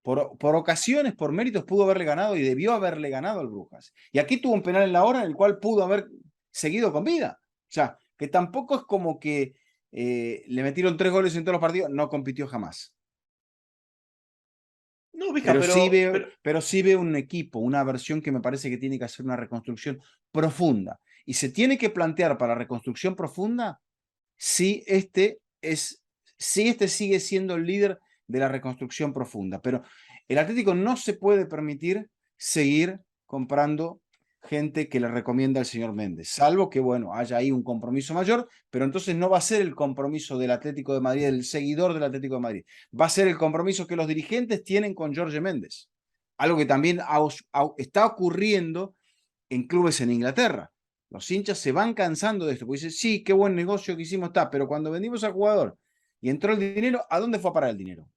Por ocasiones, por méritos, pudo haberle ganado y debió haberle ganado al Brujas. Y aquí tuvo un penal en la hora en el cual pudo haber seguido con vida. O sea, que tampoco es como que le metieron 3 goles en todos los partidos, no compitió jamás. No, Vizca, pero Pero sí veo un equipo, una versión que me parece que tiene que hacer una reconstrucción profunda. Y se tiene que plantear para reconstrucción profunda si este es si este sigue siendo el líder de la reconstrucción profunda. Pero el Atlético no se puede permitir seguir comprando gente que le recomienda al señor Méndez, salvo que, bueno, haya ahí un compromiso mayor, pero entonces no va a ser el compromiso del Atlético de Madrid, del seguidor del Atlético de Madrid, va a ser el compromiso que los dirigentes tienen con Jorge Méndez, algo que también está ocurriendo en clubes en Inglaterra. Los hinchas se van cansando de esto, porque dicen, sí, qué buen negocio que hicimos, está, pero cuando vendimos al jugador y entró el dinero, ¿a dónde fue a parar el dinero?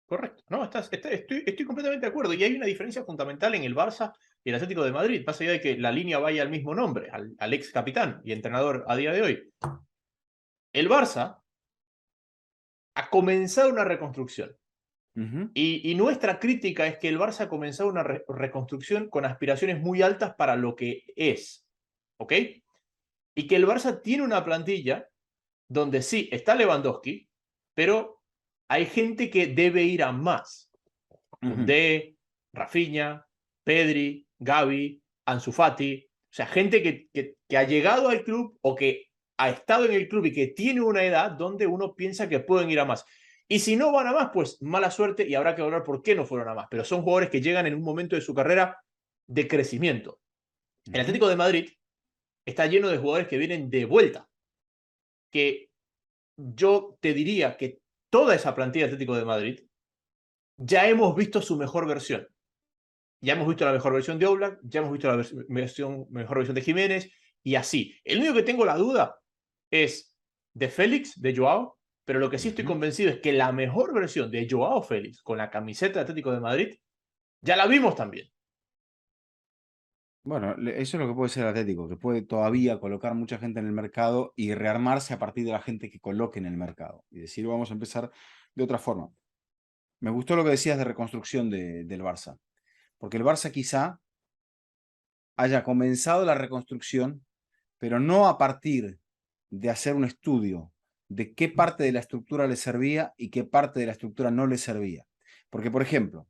Correcto. No, estoy completamente de acuerdo. Y hay una diferencia fundamental en el Barça y el Atlético de Madrid, más allá de que la línea vaya al mismo nombre, al ex capitán y entrenador a día de hoy. El Barça ha comenzado una reconstrucción. Y nuestra crítica es que el Barça ha comenzado una reconstrucción con aspiraciones muy altas para lo que es. ¿Ok? Y que el Barça tiene una plantilla donde sí está Lewandowski, pero hay gente que debe ir a más. Koundé, Rafinha, Pedri, Gavi, Ansu Fati. O sea, gente que ha llegado al club o que ha estado en el club y que tiene una edad donde uno piensa que pueden ir a más. Y si no van a más, pues mala suerte y habrá que hablar por qué no fueron a más. Pero son jugadores que llegan en un momento de su carrera de crecimiento. El Atlético de Madrid está lleno de jugadores que vienen de vuelta. Que yo te diría que toda esa plantilla de Atlético de Madrid ya hemos visto su mejor versión. Ya hemos visto la mejor versión de Oblak, ya hemos visto la mejor versión de Jiménez, y así. El único que tengo la duda es de Félix, de Joao, pero lo que sí estoy convencido es que la mejor versión de Joao Félix con la camiseta de Atlético de Madrid ya la vimos también. Bueno, eso es lo que puede ser Atlético, que puede todavía colocar mucha gente en el mercado y rearmarse a partir de la gente que coloque en el mercado. Y decir, vamos a empezar de otra forma. Me gustó lo que decías de reconstrucción del Barça, porque el Barça quizá haya comenzado la reconstrucción, pero no a partir de hacer un estudio de qué parte de la estructura le servía y qué parte de la estructura no le servía. Porque, por ejemplo,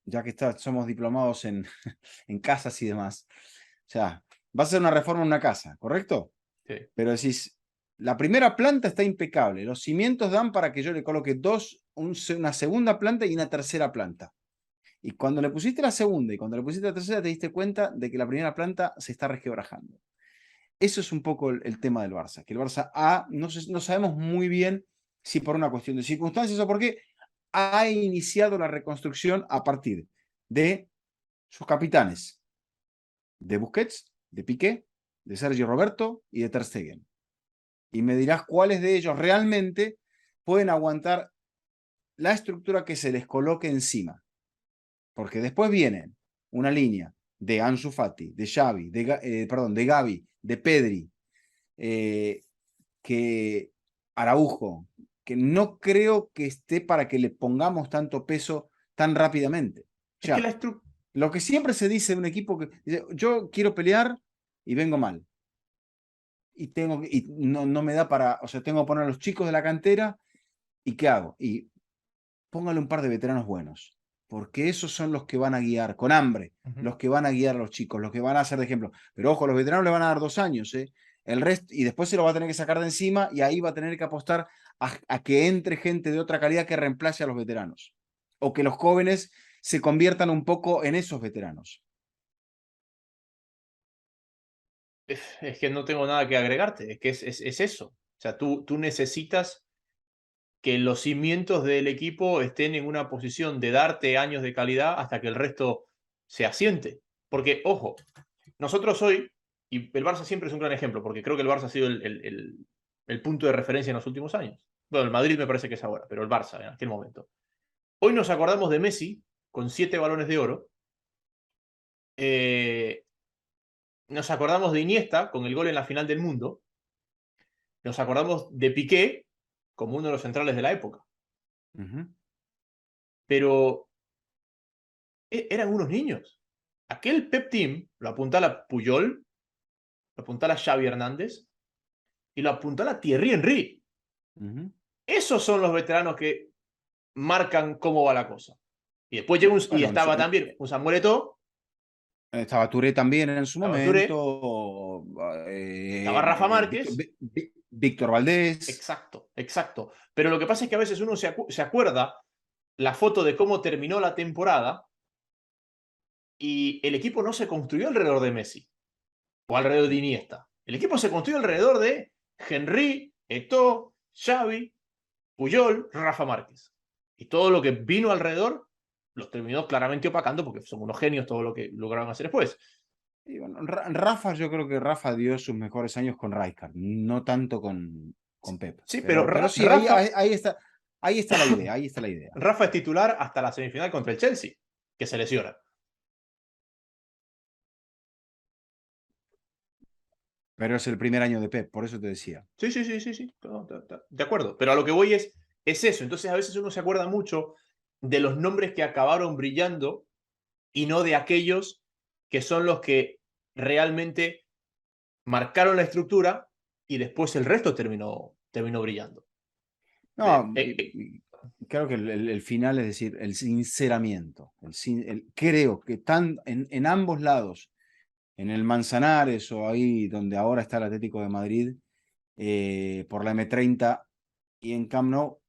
ya que somos diplomados en, en casas y demás, o sea, va a ser una reforma en una casa, ¿correcto? Sí. Pero decís, la primera planta está impecable, los cimientos dan para que yo le coloque una segunda planta y una tercera planta. Y cuando le pusiste la segunda y cuando le pusiste la tercera, te diste cuenta de que la primera planta se está resquebrajando. Eso es un poco el tema del Barça, que el Barça no sabemos muy bien si por una cuestión de circunstancias o por qué ha iniciado la reconstrucción a partir de sus capitanes, de Busquets, de Piqué, de Sergio Roberto y de Ter Stegen. Y me dirás cuáles de ellos realmente pueden aguantar la estructura que se les coloque encima. Porque después vienen una línea de Ansu Fati, de Xavi, de Gavi, de Pedri, que Araujo, que no creo que esté para que le pongamos tanto peso tan rápidamente. Es que lo que siempre se dice de un equipo que dice, yo quiero pelear y vengo mal. Y no me da para, o sea, tengo que poner a los chicos de la cantera y ¿qué hago? Y póngale un par de veteranos buenos, porque esos son los que van a guiar, con hambre, los que van a guiar a los chicos, los que van a hacer de ejemplo. Pero ojo, los veteranos le van a dar 2 años, el resto, y después se lo va a tener que sacar de encima y ahí va a tener que apostar a que entre gente de otra calidad que reemplace a los veteranos. O que los jóvenes se conviertan un poco en esos veteranos. Es que no tengo nada que agregarte, es que es eso. O sea, tú necesitas que los cimientos del equipo estén en una posición de darte años de calidad hasta que el resto se asiente. Porque, ojo, nosotros hoy, y el Barça siempre es un gran ejemplo, porque creo que el Barça ha sido el punto de referencia en los últimos años. Bueno, el Madrid me parece que es ahora, pero el Barça en aquel momento. Hoy nos acordamos de Messi con 7 balones de oro. Nos acordamos de Iniesta con el gol en la final del mundo. Nos acordamos de Piqué como uno de los centrales de la época. Pero eran unos niños. Aquel Pep Team lo apuntala Puyol, lo apuntala Xavi Hernández y lo apuntala Thierry Henry. Esos son los veteranos que marcan cómo va la cosa. Y después llegó y estaba también un Samuel Eto'o. Estaba Touré también en su momento. Estaba Rafa Márquez. Víctor Valdés. Exacto, exacto. Pero lo que pasa es que a veces uno se acuerda la foto de cómo terminó la temporada y el equipo no se construyó alrededor de Messi o alrededor de Iniesta. El equipo se construyó alrededor de Henry, Eto'o, Xavi, Puyol, Rafa Márquez. Y todo lo que vino alrededor los terminó claramente opacando porque son unos genios todo lo que lograron hacer después. Y bueno, Rafa, yo creo que Rafa dio sus mejores años con Rijkaard, no tanto con Pep. Sí, pero Pero sí, Rafa, ahí está la idea, ahí está la idea. Rafa es titular hasta la semifinal contra el Chelsea, que se lesiona. Pero es el primer año de Pep, por eso te decía. Sí, sí, sí, sí, sí. No, de acuerdo. Pero a lo que voy es eso. Entonces a veces uno se acuerda mucho de los nombres que acabaron brillando y no de aquellos que son los que realmente marcaron la estructura y después el resto terminó brillando. No, creo que el final, es decir, el sinceramiento. Creo que en ambos lados, en el Manzanares o ahí donde ahora está el Atlético de Madrid, por la M30 y en Camp Nou,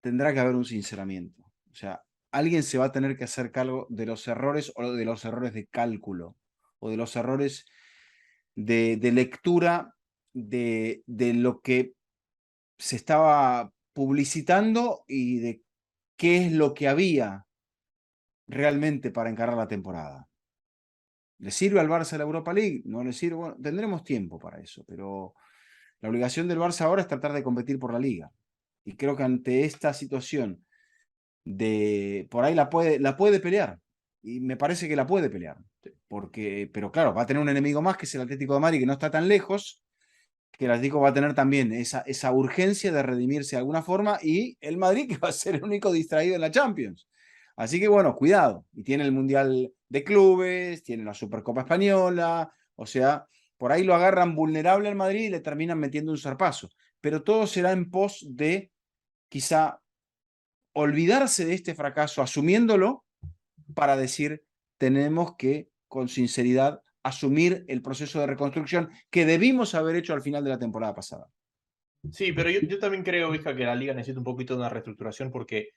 tendrá que haber un sinceramiento. O sea, alguien se va a tener que hacer cargo de los errores o de los errores de cálculo o de los errores de lectura de lo que se estaba publicitando y de qué es lo que había realmente para encarar la temporada. ¿Le sirve al Barça la Europa League? ¿No le sirve? Bueno, tendremos tiempo para eso, pero la obligación del Barça ahora es tratar de competir por la Liga. Y creo que ante esta situación por ahí la puede pelear. Y me parece que la puede pelear. Pero claro, va a tener un enemigo más, que es el Atlético de Madrid, que no está tan lejos, que el Atlético va a tener también esa urgencia de redimirse de alguna forma, y el Madrid, que va a ser el único distraído en la Champions. Así que bueno, cuidado. Y tiene el Mundial de Clubes, tiene la Supercopa Española, o sea, por ahí lo agarran vulnerable al Madrid y le terminan metiendo un zarpazo. Pero todo será en pos de quizá olvidarse de este fracaso, asumiéndolo, para decir, tenemos que, con sinceridad, asumir el proceso de reconstrucción que debimos haber hecho al final de la temporada pasada. Sí, pero yo también creo, hija, que la liga necesita un poquito de una reestructuración porque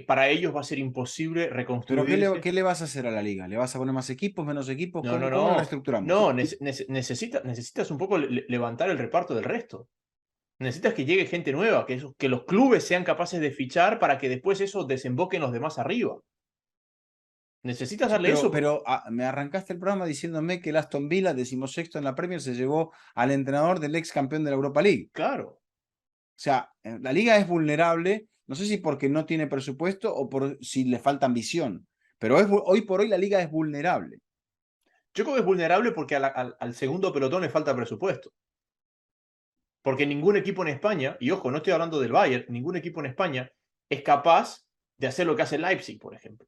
para ellos va a ser imposible Pero reconstruirse. ¿qué le vas a hacer a la liga? ¿Le vas a poner más equipos, menos equipos? No, no, Cómo la no. reestructuramos? No, necesitas un poco levantar el reparto del resto. Necesitas que llegue gente nueva, que los clubes sean capaces de fichar para que después eso desemboque en los demás arriba. Necesitas Sí, darle eso. me arrancaste el programa diciéndome que el Aston Villa, 16º en la Premier, se llevó al entrenador del ex campeón de la Europa League. Claro. O sea, la liga es vulnerable, no sé si porque no tiene presupuesto o por si le falta ambición, pero hoy por hoy la liga es vulnerable. Yo creo que es vulnerable porque al segundo pelotón le falta presupuesto. Porque ningún equipo en España, y ojo, no estoy hablando del Bayern, ningún equipo en España es capaz de hacer lo que hace el Leipzig, por ejemplo.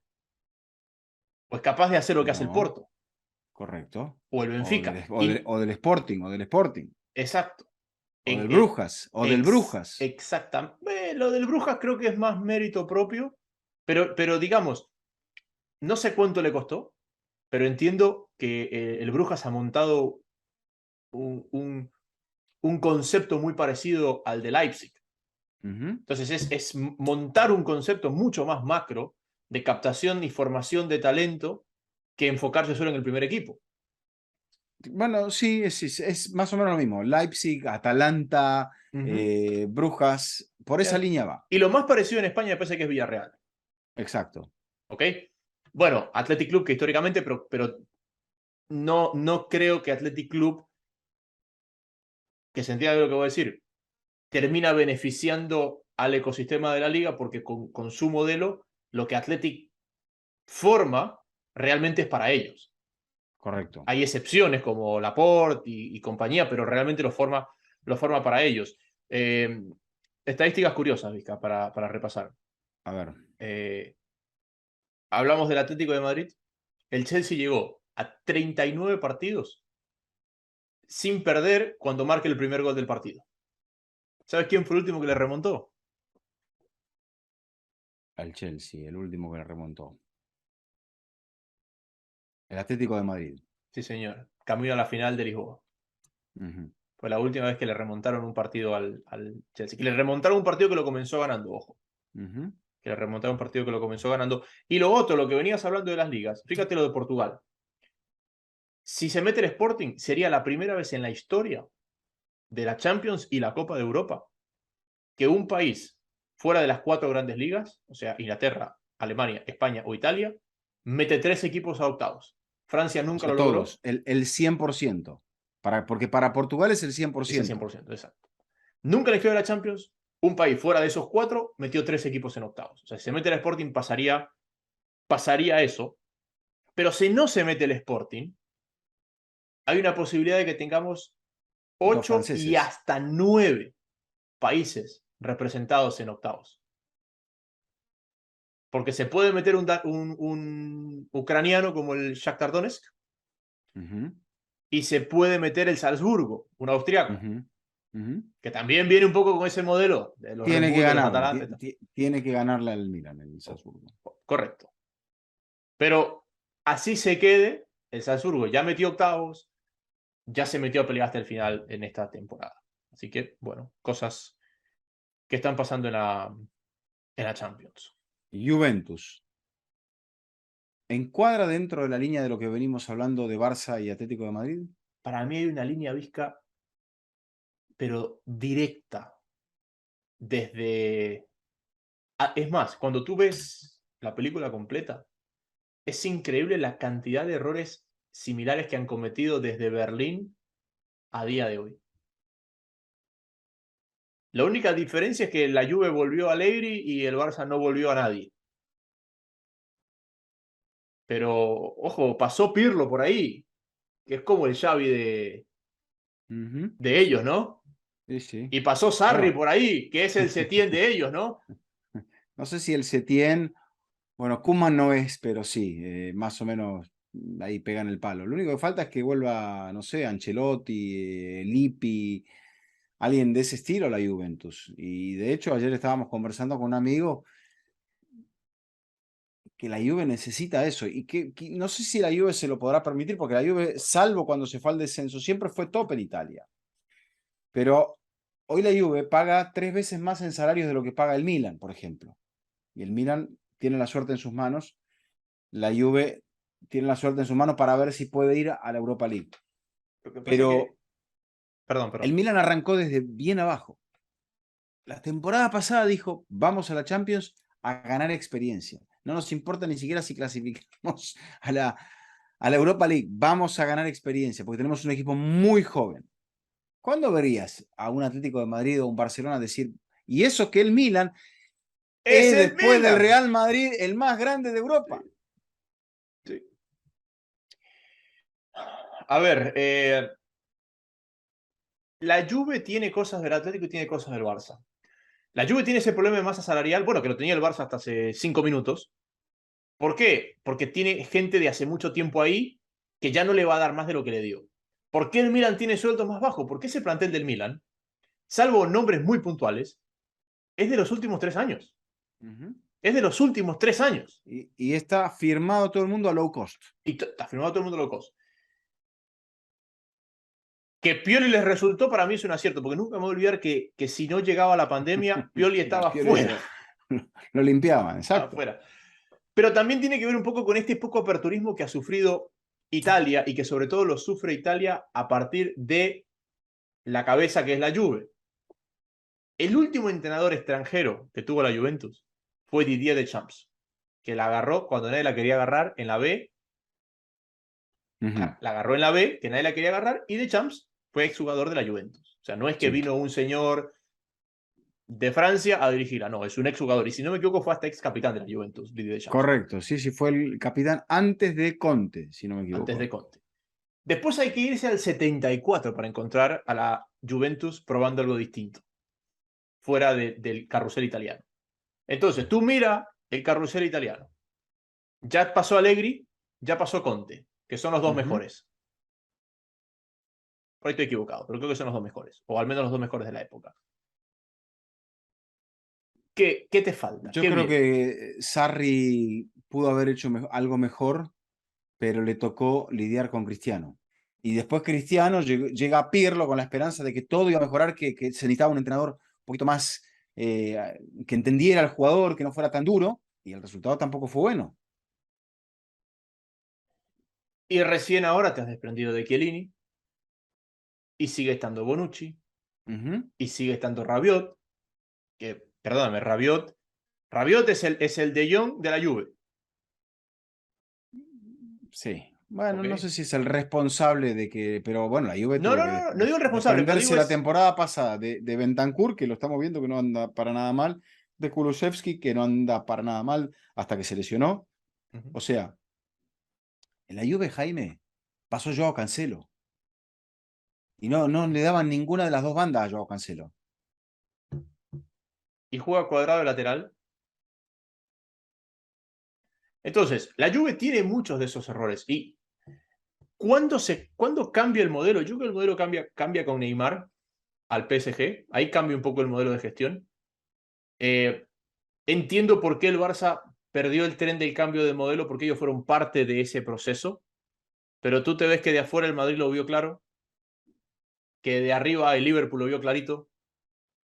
O es capaz de hacer lo que hace el No, Porto. correcto. O el O Benfica. o del Sporting, o del Sporting, Exacto. o del Brujas, o del Brujas. Exactamente. Lo del Brujas creo que es más mérito propio, pero digamos, no sé cuánto le costó, pero entiendo que el Brujas ha montado un concepto muy parecido al de Leipzig. Ujú. Entonces es montar un concepto mucho más macro de captación y formación de talento que enfocarse solo en el primer equipo. Bueno, sí, es más o menos lo mismo. Leipzig, Atalanta, Ujú. Brujas, por esa línea va. Y lo más parecido en España me parece que es Villarreal. Exacto. ¿Ok? Bueno, Athletic Club que históricamente, pero no creo que Athletic Club, que se entienda lo que voy a decir, termina beneficiando al ecosistema de la liga porque con su modelo lo que Athletic forma realmente es para ellos. Correcto. Hay excepciones como Laporte y compañía, pero realmente lo forma para ellos. Estadísticas curiosas, Vizca, para repasar. A ver. Hablamos del Atlético de Madrid. El Chelsea llegó a 39 partidos sin perder cuando marque el primer gol del partido. ¿Sabes quién fue el último que le remontó? Al Chelsea, el último que le remontó. El Atlético de Madrid. Sí, señor. Camino a la final de Lisboa. Ujú. Fue la última vez que le remontaron un partido al Chelsea. Que le remontaron un partido que lo comenzó ganando, ojo. Que le remontaron un partido que lo comenzó ganando. Y lo otro, lo que venías hablando de las ligas, fíjate lo de Portugal. Si se mete el Sporting, sería la primera vez en la historia de la Champions y la Copa de Europa que un país fuera de las 4 grandes ligas, o sea, Inglaterra, Alemania, España o Italia, mete 3 equipos a octavos. Francia O nunca sea, lo logró. todos, el 100%. Porque para Portugal es el Es el 100%. 100%, exacto. Nunca en la historia de la Champions, un país fuera de esos 4 metió 3 equipos en octavos. O sea, si se mete el Sporting pasaría eso. Pero si no se mete el Sporting, hay una posibilidad de que tengamos Dos 8 y franceses. hasta 9 países representados en octavos. Porque se puede meter un ucraniano como el Shakhtar Donetsk y se puede meter el Salzburgo, un austriaco, que también viene un poco con ese modelo de los Red Tiene que Bull, de los ganarle, Atalanta. tiene que ganarle al Milan, el Salzburgo. Correcto. Pero así se quede, el Salzburgo ya metió octavos, ya se metió a pelear hasta el final en esta temporada. Así que, bueno, cosas que están pasando en la Champions. Juventus. ¿Encuadra dentro de la línea de lo que venimos hablando de Barça y Atlético de Madrid? Para mí hay una línea visca, pero directa, desde... Es más, cuando tú ves la película completa, es increíble la cantidad de errores similares que han cometido desde Berlín a día de hoy. La única diferencia es que la Juve volvió a Allegri y el Barça no volvió a nadie. Pero, ojo, pasó Pirlo por ahí, que es como el Xavi de ellos, ¿no? Sí, sí. Y pasó Sarri Bueno, por ahí, que es el Setién de ellos, ¿no? no sé si el Setién, bueno, Koeman no es, pero sí, más o menos ahí pegan el palo. Lo único que falta es que vuelva, no sé, Ancelotti, Lippi, alguien de ese estilo a la Juventus. Y de hecho, ayer estábamos conversando con un amigo que la Juve necesita eso y que no sé si la Juve se lo podrá permitir porque la Juve, salvo cuando se fue al descenso, siempre fue top en Italia. Pero hoy la Juve paga 3 veces más en salarios de lo que paga el Milan, por ejemplo. Y el Milan tiene la suerte en sus manos. La Juve tiene la suerte en sus manos para ver si puede ir a la Europa League. Lo que pasa es que... Pero Perdón, el perdón. Milan arrancó desde bien abajo. La temporada pasada dijo, vamos a la Champions a ganar experiencia. No nos importa ni siquiera si clasificamos a la Europa League. Vamos a ganar experiencia porque tenemos un equipo muy joven. ¿Cuándo verías a un Atlético de Madrid o un Barcelona decir, y eso que el Milan ¡Es es el después del Milan! Real Madrid el más grande de Europa? Sí. A ver, la Juve tiene cosas del Atlético y tiene cosas del Barça. La Juve tiene ese problema de masa salarial, bueno, que lo tenía el Barça hasta hace 5 minutos. ¿Por qué? Porque tiene gente de hace mucho tiempo ahí que ya no le va a dar más de lo que le dio. ¿Por qué el Milan tiene sueldos más bajos? Porque ese plantel del Milan, salvo nombres muy puntuales, es de los últimos 3 años. Es de los últimos 3 años. Y está firmado todo el mundo a low cost. Y está firmado todo el mundo locos. Que Pioli les resultó, para mí es un acierto, porque nunca me voy a olvidar que si no llegaba la pandemia, Pioli estaba fuera. Lo limpiaban, exacto. Afuera. Pero también tiene que ver un poco con este poco aperturismo que ha sufrido Italia y que sobre todo lo sufre Italia a partir de la cabeza que es la Juve. El último entrenador extranjero que tuvo la Juventus fue Didier Deschamps, que la agarró cuando nadie la quería agarrar en la B. La agarró en la B, que nadie la quería agarrar, y Deschamps fue exjugador de la Juventus. O sea, no es que Sí. vino un señor de Francia a dirigirla, no, es un exjugador. Y si no me equivoco, fue hasta ex capitán de la Juventus, Didier Deschamps. Correcto, sí, sí, fue el capitán antes de Conte, si no me Antes de equivoco. Conte. Después hay que irse al 74 para encontrar a la Juventus probando algo distinto, fuera del carrusel italiano. Entonces, tú mira el carrusel italiano. Ya pasó Allegri, ya pasó Conte, que son los dos mejores. Por ahí estoy equivocado, pero creo que son los dos mejores, o al menos los dos mejores de la época. ¿Qué te falta? Yo ¿Qué creo viene? que Sarri pudo haber hecho algo mejor, pero le tocó lidiar con Cristiano. Y después Cristiano llega a Pirlo con la esperanza de que todo iba a mejorar, que se necesitaba un entrenador un poquito más que entendiera al jugador, que no fuera tan duro, y el resultado tampoco fue bueno. Y recién ahora te has desprendido de Chiellini, y sigue estando Bonucci, y sigue estando Rabiot, que, perdóname, Rabiot es el De Jong de la Juve. Sí. Bueno, ¿Ok? no sé si es el responsable de que, pero bueno, la Juve No, tuvo no, que no, no digo el responsable, pero desprenderse digo la es. temporada pasada de Bentancur, que lo estamos viendo que no anda para nada mal, de Kulusevski, que no anda para nada mal hasta que se lesionó. Ujú. O sea, en la Juve, Jaime, pasó Joao Cancelo. Y no le daban ninguna de las dos bandas a Joao Cancelo. Y juega Cuadrado de lateral. Entonces, la Juve tiene muchos de esos errores. ¿Y cuándo cambia el modelo? Yo creo que el modelo cambia con Neymar al PSG. Ahí cambia un poco el modelo de gestión. Eh, Entiendo por qué el Barça perdió el tren del cambio de modelo, porque ellos fueron parte de ese proceso. Pero tú te ves que de afuera el Madrid lo vio claro, que de arriba el Liverpool lo vio clarito,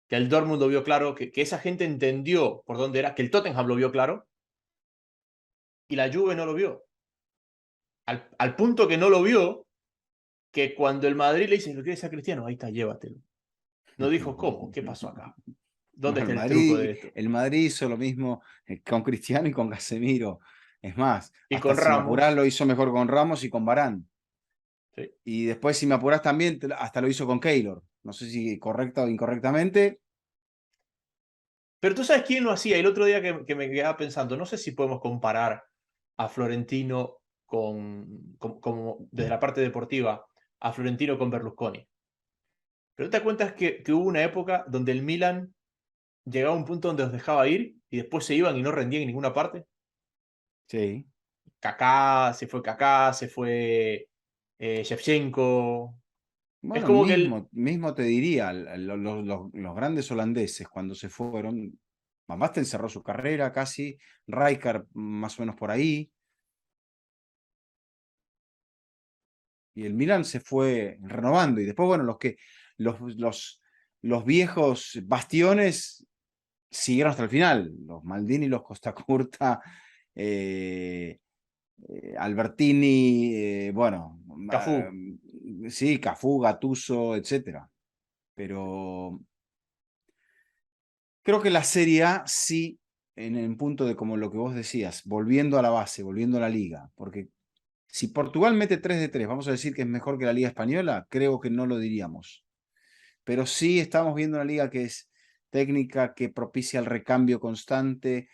que el Dortmund lo vio claro, que esa gente entendió por dónde era, que el Tottenham lo vio claro y la Juve no lo vio. Al punto que no lo vio, que cuando el Madrid le dice, ¿lo quieres a Cristiano? Ahí está, llévatelo. No dijo, ¿cómo? ¿Qué pasó acá? ¿Dónde Bueno, está el truco de esto? El Madrid hizo lo mismo con Cristiano y con Casemiro. Es más, Y hasta con si me apurás Ramos, lo hizo mejor con Ramos y con Varane. ¿sí? Y después, si me apurás también, hasta lo hizo con Keylor. No sé si correcta o incorrectamente. Pero tú sabes quién lo hacía. El otro día que me quedaba pensando, no sé si podemos comparar a Florentino como desde la parte deportiva, a Florentino con Berlusconi. Pero te das cuenta que hubo una época donde el Milan llegaba a un punto donde los dejaba ir y después se iban y no rendían en ninguna parte. Sí. Kaká, se fue Shevchenko. Es Bueno, como que el, mismo te diría, los grandes holandeses cuando se fueron, Van Basten cerró su carrera casi, Rijkaard más o menos por ahí, y el Milan se fue renovando. Y después, bueno, los, los, los viejos bastiones siguieron hasta el final. Los Maldini, los Costa Curta, Albertini, bueno, Cafú. sí, Cafú, Gattuso, etcétera. Pero creo que la Serie A sí, en el punto de como lo que vos decías, volviendo a la base, volviendo a la liga, porque si Portugal mete 3 de 3, vamos a decir que es mejor que la Liga Española, creo que no lo diríamos. Pero sí estamos viendo una liga que es técnica, que propicia el recambio constante,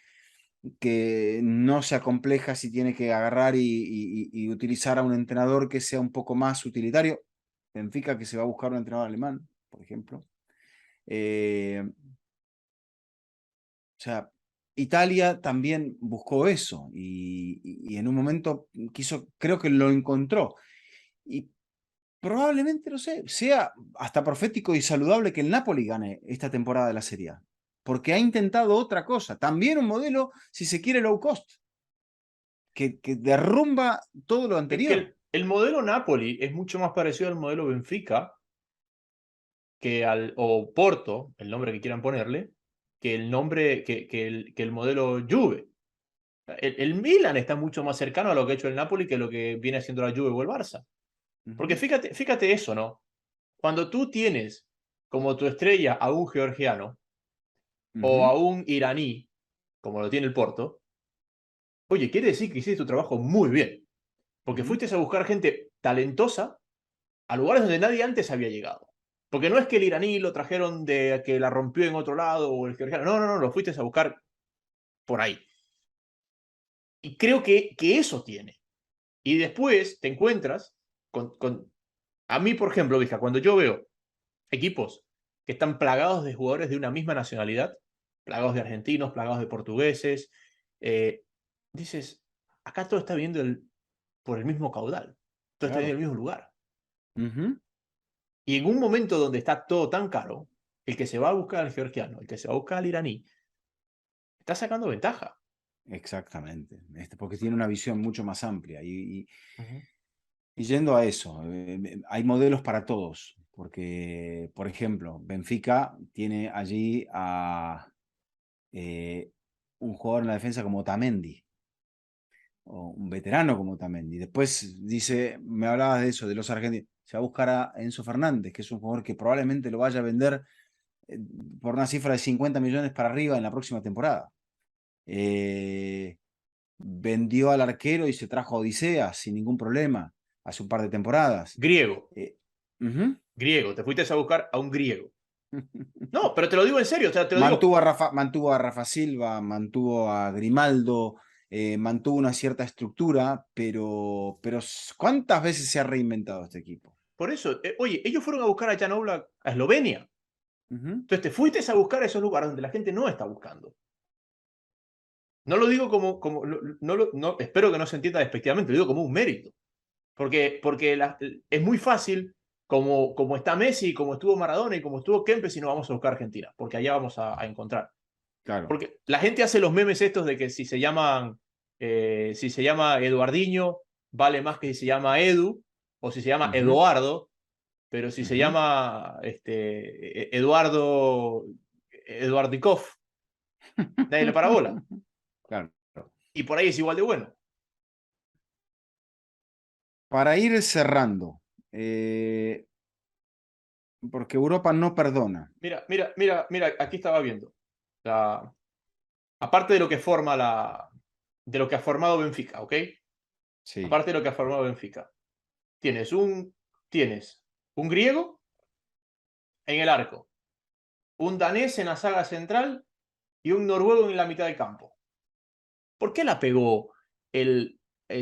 que no se acompleja si tiene que agarrar y utilizar a un entrenador que sea un poco más utilitario. Benfica que se va a buscar un entrenador alemán, por ejemplo. O sea, Italia también buscó eso y en un momento quiso, creo que lo encontró. Y probablemente, no sé, sea hasta profético y saludable que el Napoli gane esta temporada de la Serie A, porque ha intentado otra cosa, también un modelo, si se quiere, low cost, que derrumba todo lo Es que anterior. el modelo Napoli es mucho más parecido al modelo Benfica o Porto, el nombre que quieran ponerle, que el nombre, que el modelo Juve. El Milan está mucho más cercano a lo que ha hecho el Napoli que lo que viene haciendo la Juve o el Barça. Porque Ujú, fíjate eso, ¿no? Cuando tú tienes como tu estrella a un georgiano o ujú, a un iraní, como lo tiene el Porto, oye, quiere decir que hiciste tu trabajo muy bien. Porque ujú. fuiste a buscar gente talentosa a lugares donde nadie antes había llegado. Porque no es que el iraní lo trajeron de que la rompió en otro lado o el georgiano. No, no, no, lo fuiste a buscar por ahí. Y creo que eso tiene. Y después te encuentras con. A mí, por ejemplo, Vija, cuando yo veo equipos que están plagados de jugadores de una misma nacionalidad, plagados de argentinos, plagados de portugueses, eh, dices, acá todo está viendo por el mismo caudal, todo está viendo Claro. el mismo lugar. Ujú. Y en un momento donde está todo tan caro, el que se va a buscar al georgiano, el que se va a buscar al iraní, está sacando ventaja. Exactamente, porque tiene una visión mucho más amplia. Ujú. Y yendo a eso, hay modelos para todos, porque, por ejemplo, Benfica tiene allí a un jugador en la defensa como Otamendi, o un veterano como Otamendi. Después dice, me hablabas de eso, de los argentinos, se va a buscar a Enzo Fernández, que es un jugador que probablemente lo vaya a vender eh, por una cifra de 50 millones para arriba en la próxima temporada. Vendió al arquero y se trajo a Odisea sin ningún problema hace un par de temporadas. Griego, Ujú. griego, te fuiste a buscar a un griego. No, pero te lo digo en serio, o sea, te lo digo. Mantuvo a Rafa Silva, mantuvo a Grimaldo, mantuvo una cierta estructura, pero ¿cuántas veces se ha reinventado este equipo? Por eso, oye, ellos fueron a buscar a Jan Oblak a Eslovenia. Ujú. Entonces te fuiste a buscar a esos lugares donde la gente no está buscando. No lo digo como no, espero que no se entienda despectivamente, lo digo como un mérito. Porque es muy fácil, como está Messi, como estuvo Maradona y como estuvo Kempes, si no vamos a buscar Argentina, porque allá vamos a encontrar. Claro. Porque la gente hace los memes estos de que si se llama Eduardiño, vale más que si se llama Edu, o si se llama Ujú, Eduardo, pero si se ujú. llama Eduardikov, nadie le para bola. Claro. Y por ahí es igual de bueno. Para ir cerrando, porque Europa no perdona. Mira, aquí estaba viendo. La, aparte de lo que forma de lo que ha formado Benfica, ¿ok? Sí. Aparte de lo que ha formado Benfica, tienes tienes un griego en el arco, un danés en la saga central y un noruego en la mitad del campo. ¿Por qué la pegó el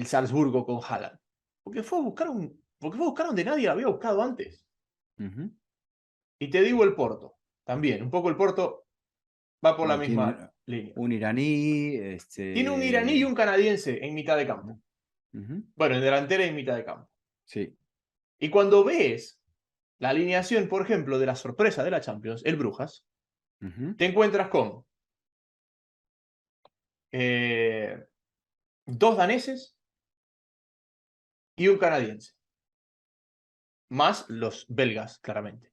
Salzburgo con Haaland? Porque fue a buscar donde nadie la había buscado antes. Ujú. Y te digo el Porto, también. Un poco el Porto va por la Bueno, tiene misma línea. un iraní, Tiene un iraní y un canadiense en mitad de campo. ujú, ujú. Bueno, en delantera y en mitad de campo. Sí. Y cuando ves la alineación, por ejemplo, de la sorpresa de la Champions, el Brujas, Ujú. te encuentras con eh, dos daneses y un canadiense, más los belgas, claramente.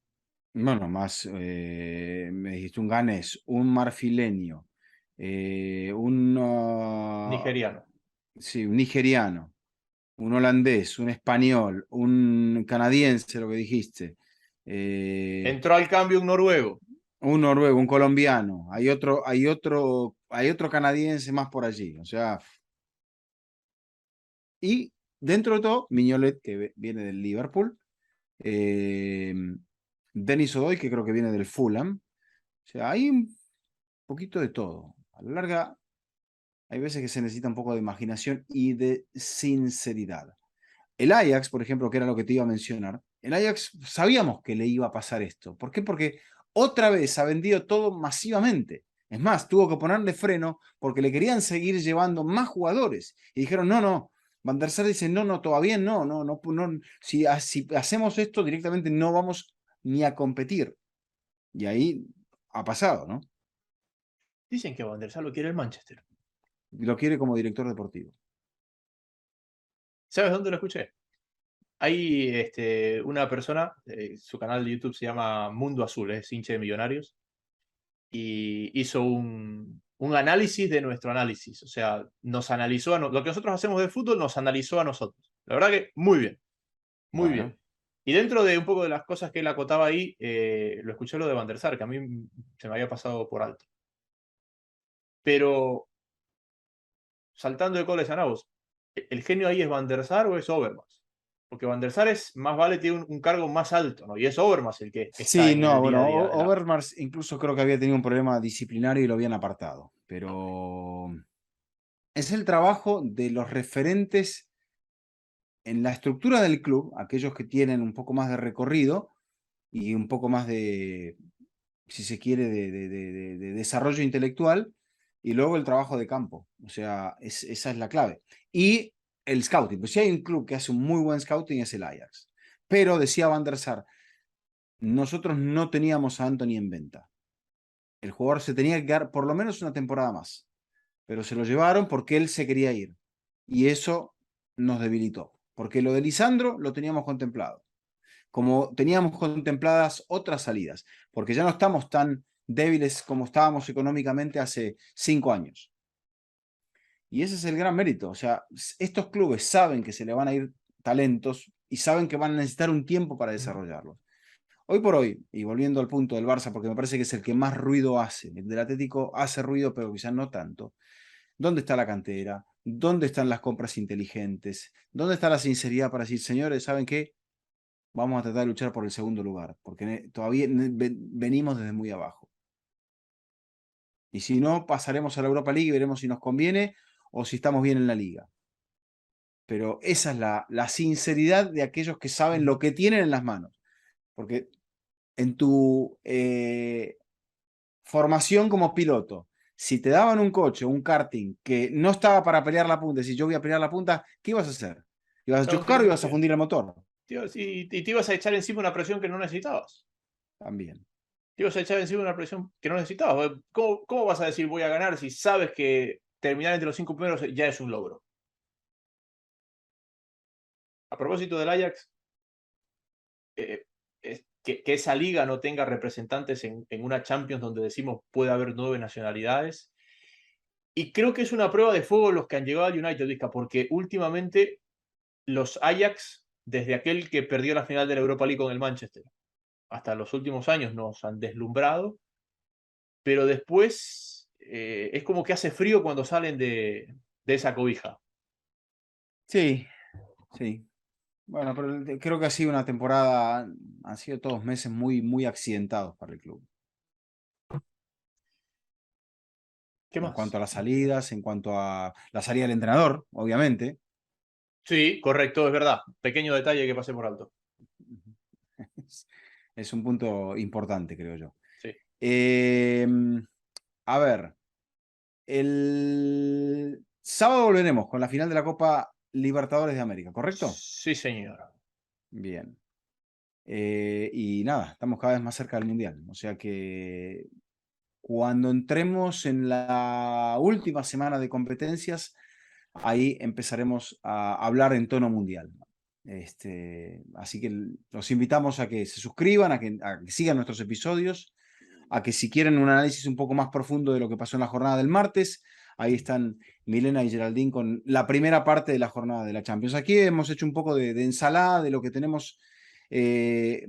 Bueno, más, me dijiste un ganés, un marfileño, un, Nigeriano. sí, un nigeriano, un holandés, un español, un canadiense, lo que dijiste, eh, Entró al cambio un noruego. un noruego, un colombiano, hay otro canadiense más por allí, o sea, y dentro de todo, Miñolet, que viene del Liverpool, eh, Denis Odoi, que creo que viene del Fulham, o sea, hay un poquito de todo. A la larga, hay veces que se necesita un poco de imaginación y de sinceridad. El Ajax, por ejemplo, que era lo que te iba a mencionar, el Ajax sabíamos que le iba a pasar esto. ¿Por qué? Porque otra vez ha vendido todo masivamente. Es más, tuvo que ponerle freno porque le querían seguir llevando más jugadores. Y dijeron, no, no. Van der Sar dice, no, no, todavía no, no, no, no. Si hacemos esto directamente no vamos ni a competir. Y ahí ha pasado, ¿no? Dicen que Van der Sar lo quiere el Manchester. Lo quiere como director deportivo. ¿Sabes dónde lo escuché? Hay una persona, su canal de YouTube se llama Mundo Azul, es hincha de Millonarios, y hizo un análisis de nuestro análisis. O sea, nos analizó, lo que nosotros hacemos de fútbol nos analizó a nosotros. La verdad que muy bien, muy Bueno. bien. Y dentro de un poco de las cosas que él acotaba ahí, lo escuché lo de Van der Sar, que a mí se me había pasado por alto. Pero saltando de coles a nabos, ¿el genio ahí es Van der Sar o es Overmars? Porque Van der Sar es, más vale, tiene un cargo más alto, ¿no? Y es Overmars el que está Sí, en no, el día a bueno, día de la... Overmars incluso creo que había tenido un problema disciplinario y lo habían apartado, pero es el trabajo de los referentes en la estructura del club, aquellos que tienen un poco más de recorrido y un poco más de, si se quiere, de desarrollo intelectual, y luego el trabajo de campo, o sea, esa es la clave. Y el scouting, pues si hay un club que hace un muy buen scouting es el Ajax, pero decía Van der Sar, nosotros no teníamos a Anthony en venta. El jugador se tenía que quedar por lo menos una temporada más, pero se lo llevaron porque él se quería ir y eso nos debilitó. porque lo de Lisandro lo teníamos contemplado, como teníamos contempladas otras salidas, porque ya no estamos tan débiles como estábamos económicamente hace 5 años. Y ese es el gran mérito. O sea, estos clubes saben que se le van a ir talentos y saben que van a necesitar un tiempo para desarrollarlos. Hoy por hoy, y volviendo al punto del Barça, porque me parece que es el que más ruido hace, el del Atlético hace ruido, pero quizás no tanto. ¿Dónde está la cantera? ¿Dónde están las compras inteligentes? ¿Dónde está la sinceridad para decir, señores, ¿saben qué? Vamos a tratar de luchar por el segundo lugar, porque todavía venimos desde muy abajo. Y si no, pasaremos a la Europa League y veremos si nos conviene o si estamos bien en la liga. Pero esa es la sinceridad de aquellos que saben lo que tienen en las manos. Porque en tu formación como piloto, si te daban un coche, un karting, que no estaba para pelear la punta, si yo voy a pelear la punta, ¿qué ibas a hacer? ¿Ibas a No, chocar o ibas a fundir el motor? y te ibas a echar encima una presión que no necesitabas. También. Te ibas a echar encima una presión que no necesitabas. ¿Cómo vas a decir voy a ganar si sabes que terminar entre los 5 primeros ya es un logro? A propósito del Ajax, que esa liga no tenga representantes en una Champions donde decimos puede haber 9 nacionalidades. Y creo que es una prueba de fuego los que han llegado al United, Vizca, porque últimamente los Ajax, desde aquel que perdió la final de la Europa League con el Manchester, hasta los últimos años nos han deslumbrado, pero después es como que hace frío cuando salen de esa cobija. Sí, sí. Bueno, pero creo que ha sido una temporada, han sido todos meses muy, muy accidentados para el club. ¿Qué En cuanto más? a las salidas, en cuanto a la salida del entrenador, obviamente. Sí, correcto, es verdad. Pequeño detalle que pasé por alto. Es un punto importante, creo yo. Sí, Eh, a ver, el sábado volveremos con la final de la Copa Libertadores de América, ¿correcto? sí, señor. Bien. Y nada, estamos cada vez más cerca del Mundial. O sea que cuando entremos en la última semana de competencias, ahí empezaremos a hablar en tono mundial. Así que los invitamos a que se suscriban, a que sigan nuestros episodios, a que si quieren un análisis un poco más profundo de lo que pasó en la jornada del martes, ahí están Milena y Geraldine con la primera parte de la jornada de la Champions. Aquí hemos hecho un poco de ensalada de lo que tenemos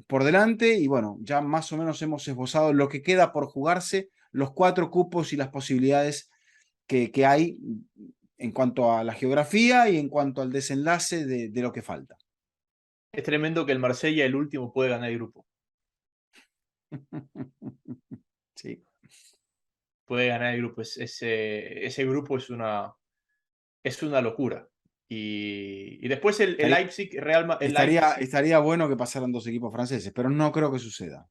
por delante y bueno, ya más o menos hemos esbozado lo que queda por jugarse, los 4 cupos y las posibilidades que hay en cuanto a la geografía y en cuanto al desenlace de lo que falta. Es tremendo que el Marsella, el último, puede ganar el grupo. Sí. Puede ganar el grupo. Ese grupo es una locura. Y después el Estaría, Leipzig, Leipzig, estaría bueno que pasaran 2 equipos franceses, pero no creo que suceda.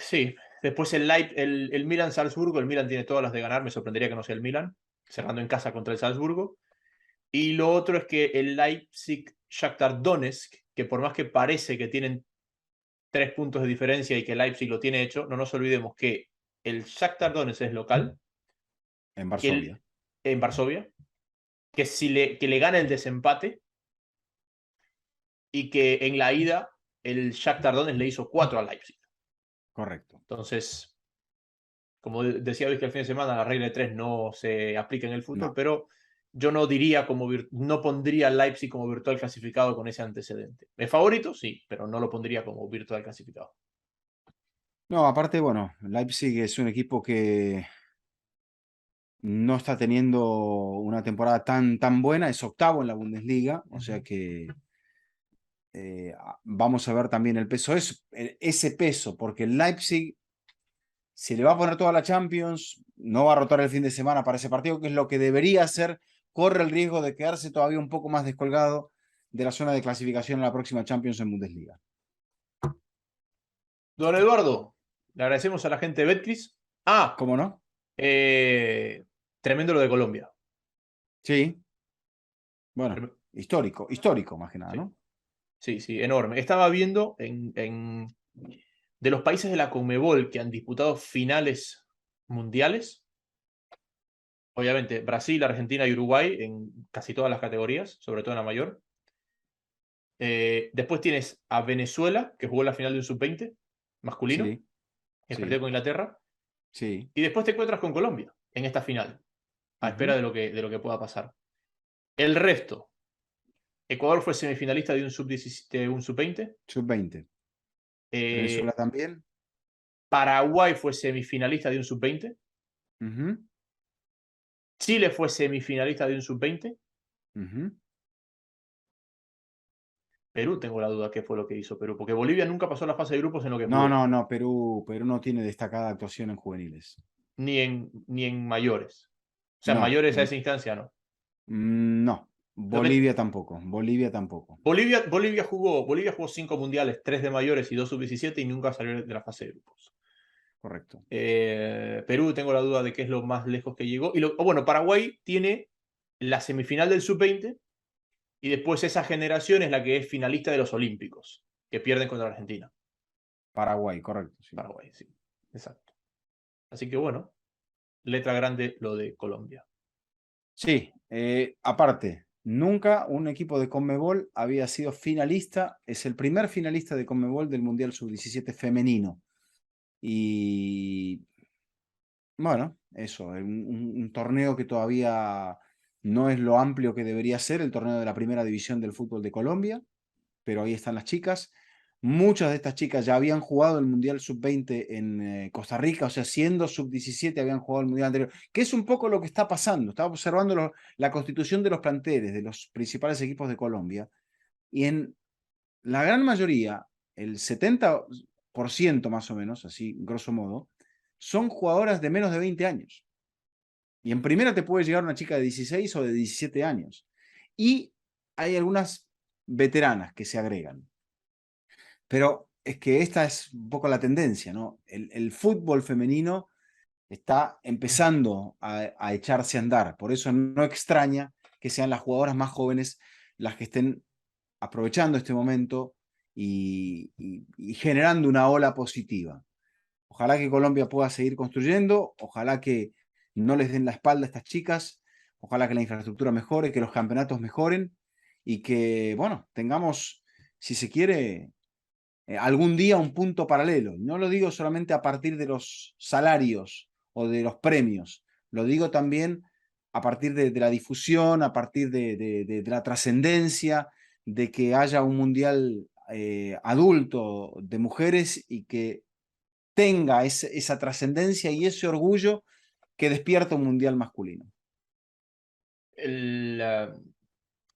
sí, después el Milan Salzburgo, el Milan tiene todas las de ganar, me sorprendería que no sea el Milan, cerrando en casa contra el Salzburgo. Y lo otro es que el Leipzig Shakhtar Donetsk, que por más que parece que tienen 3 puntos de diferencia y que Leipzig lo tiene hecho, no nos olvidemos que el Shakhtar Donetsk es local, En que Varsovia. en Varsovia, que le gana el desempate y que en la ida el Shakhtar Donetsk le hizo 4 al Leipzig. Correcto. Entonces, como decía hoy que el fin de semana la regla de 3 no se aplica en el fútbol, No. pero yo no diría no pondría al Leipzig como virtual clasificado con ese antecedente. ¿Es favorito? Sí, pero no lo pondría como virtual clasificado. No, aparte, bueno, Leipzig es un equipo que no está teniendo una temporada tan buena, es octavo en la Bundesliga, o sea que vamos a ver también el peso, ese peso, porque el Leipzig, si le va a poner toda la Champions, no va a rotar el fin de semana para ese partido, que es lo que debería hacer, corre el riesgo de quedarse todavía un poco más descolgado de la zona de clasificación en la próxima Champions en Bundesliga. Don Eduardo, le agradecemos a la gente de Betcris. Ah, ¿Cómo no? tremendo lo de Colombia. Sí, bueno, histórico más que nada, Sí, ¿no? sí, sí, enorme. Estaba viendo de los países de la Conmebol que han disputado finales mundiales, obviamente, Brasil, Argentina y Uruguay en casi todas las categorías, sobre todo en la mayor. Después tienes a Venezuela, que jugó la final de un sub-20 masculino, Sí, que perdió sí, con Inglaterra. sí. Y después te encuentras con Colombia en esta final, a espera Ujú. de lo que pueda pasar. El resto, Ecuador fue semifinalista de un sub-20. Sub-20. Venezuela también. Paraguay fue semifinalista de un sub-20. Ujú, Chile fue semifinalista de un sub-20. ujú. Perú, tengo la duda qué fue lo que hizo Perú, porque Bolivia nunca pasó la fase de grupos en lo que No, jugó, no, no, Perú no tiene destacada actuación en juveniles. ni en mayores. O sea, en No, mayores a esa instancia no. no. Lo que, Bolivia tampoco. Bolivia tampoco. Bolivia jugó 5 mundiales, 3 de mayores y 2 sub-17 y nunca salió de la fase de grupos. Correcto. Perú, tengo la duda de qué es lo más lejos que llegó. Bueno, Paraguay tiene la semifinal del sub-20 y después esa generación es la que es finalista de los Olímpicos, que pierden contra Argentina. Paraguay, correcto, sí. Paraguay, sí. Exacto. Así que bueno, letra grande lo de Colombia. Sí, aparte, nunca un equipo de Conmebol había sido finalista, es el primer finalista de Conmebol del Mundial Sub-17 femenino. Y bueno, eso, un torneo que todavía no es lo amplio que debería ser, el torneo de la primera división del fútbol de Colombia, pero ahí están las chicas. Muchas de estas chicas ya habían jugado el Mundial Sub-20 en Costa Rica, o sea, siendo Sub-17 habían jugado el Mundial anterior, que es un poco lo que está pasando. Estaba observando la constitución de los planteles de los principales equipos de Colombia y en la gran mayoría, el 70% más o menos, así grosso modo, son jugadoras de menos de 20 años. Y en primera te puede llegar una chica de 16 o de 17 años. Y hay algunas veteranas que se agregan. Pero es que esta es un poco la tendencia, ¿no? El fútbol femenino está empezando a echarse a andar. Por eso no extraña que sean las jugadoras más jóvenes las que estén aprovechando este momento y generando una ola positiva. Ojalá que Colombia pueda seguir construyendo, ojalá que no les den la espalda a estas chicas, ojalá que la infraestructura mejore, que los campeonatos mejoren y que, bueno, tengamos, si se quiere, algún día un punto paralelo. No lo digo solamente a partir de los salarios o de los premios, lo digo también a partir de la difusión, a partir de la trascendencia, de que haya un mundial adulto de mujeres y que tenga esa trascendencia y ese orgullo que despierta un mundial masculino. El,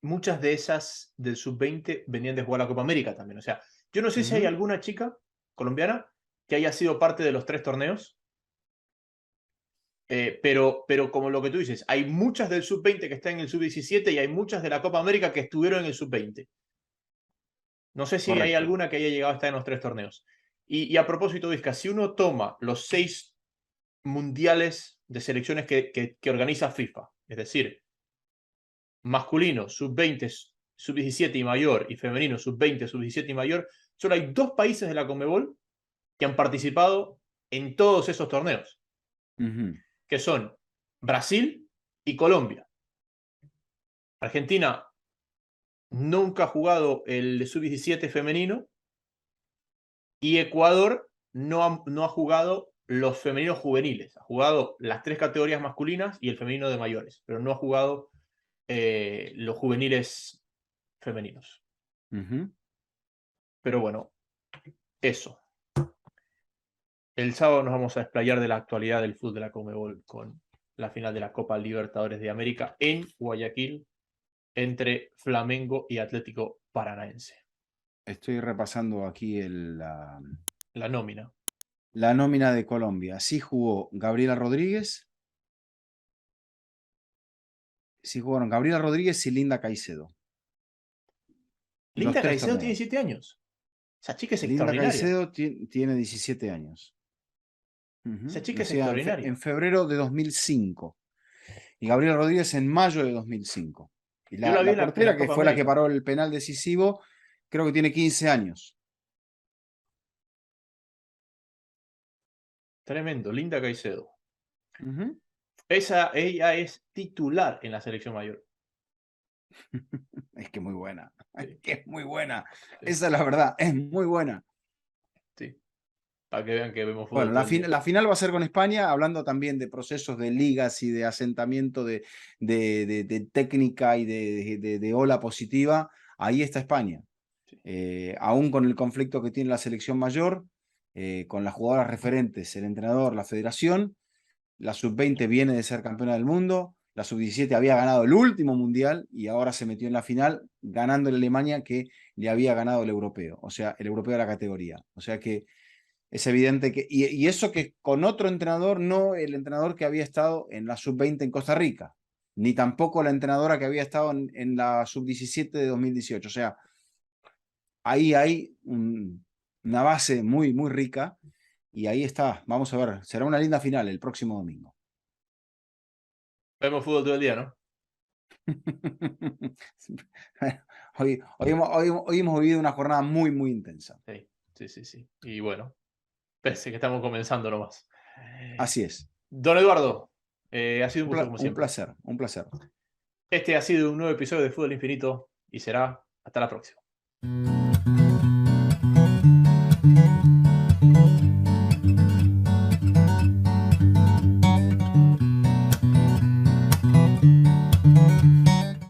muchas de esas del sub-20 venían de jugar la Copa América también. O sea, yo no sé si hay Ujú. alguna chica colombiana que haya sido parte de los 3 torneos, pero como lo que tú dices, hay muchas del sub-20 que están en el sub-17 y hay muchas de la Copa América que estuvieron en el sub-20. No sé si hay Correcto. alguna que haya llegado a estar en los 3 torneos. Y a propósito, Vizca, si uno toma los 6 mundiales de selecciones que organiza FIFA, es decir, masculino, sub-20, sub-17 y mayor, y femenino, sub-20, sub-17 y mayor, solo hay 2 países de la Conmebol que han participado en todos esos torneos, Ujú. que son Brasil y Colombia. Argentina nunca ha jugado el sub-17 femenino y Ecuador no ha jugado los femeninos juveniles. Ha jugado las 3 categorías masculinas y el femenino de mayores, pero no ha jugado los juveniles femeninos. Ujú. Pero bueno, eso. El sábado nos vamos a desplayar de la actualidad del fútbol de la Conmebol con la final de la Copa Libertadores de América en Guayaquil entre Flamengo y Atlético Paranaense. Estoy repasando aquí La nómina. la nómina de Colombia. Sí jugó Gabriela Rodríguez, sí jugaron Gabriela Rodríguez y Linda Caicedo. Los Linda 3 Caicedo tiene torneos. 17 años. Esa chica es Linda extraordinaria. Caicedo tiene 17 años. Esa chica es Nacida en extraordinaria. febrero de 2005 y Gabriela Rodríguez en mayo de 2005. Y Yo la vi la en la portera, que Copa fue la que América. paró el penal decisivo, creo que tiene 15 años. Tremendo. Linda Caicedo. Ujú. Ella es titular en la selección mayor. Es que muy buena. Es Sí, que es muy buena. sí, Esa es la verdad. Es muy buena. sí. Para que vean que vemos Bueno, fútbol todo el día. la final va a ser con España, hablando también de procesos de ligas y de asentamiento de técnica y de ola positiva. Ahí está España. Sí. Aún con el conflicto que tiene la selección mayor, con las jugadoras referentes, el entrenador, la federación. La sub-20 viene de ser campeona del mundo. La sub-17 había ganado el último mundial y ahora se metió en la final, ganando la Alemania que le había ganado el europeo, o sea, el europeo de la categoría. O sea que es evidente que, y eso que con otro entrenador, no el entrenador que había estado en la sub-20 en Costa Rica, ni tampoco la entrenadora que había estado en la sub-17 de 2018. O sea, ahí hay una base muy, muy rica y ahí está. Vamos a ver, será una linda final el próximo domingo. Vemos fútbol todo el día, ¿no? Hoy hemos vivido una jornada muy, muy intensa. Sí, sí, sí, sí. Y bueno, pensé que estamos comenzando nomás. Así es. Don Eduardo, ha sido un gusto como Un siempre. placer, un placer. Este ha sido un nuevo episodio de Fútbol Infinito y será hasta la próxima.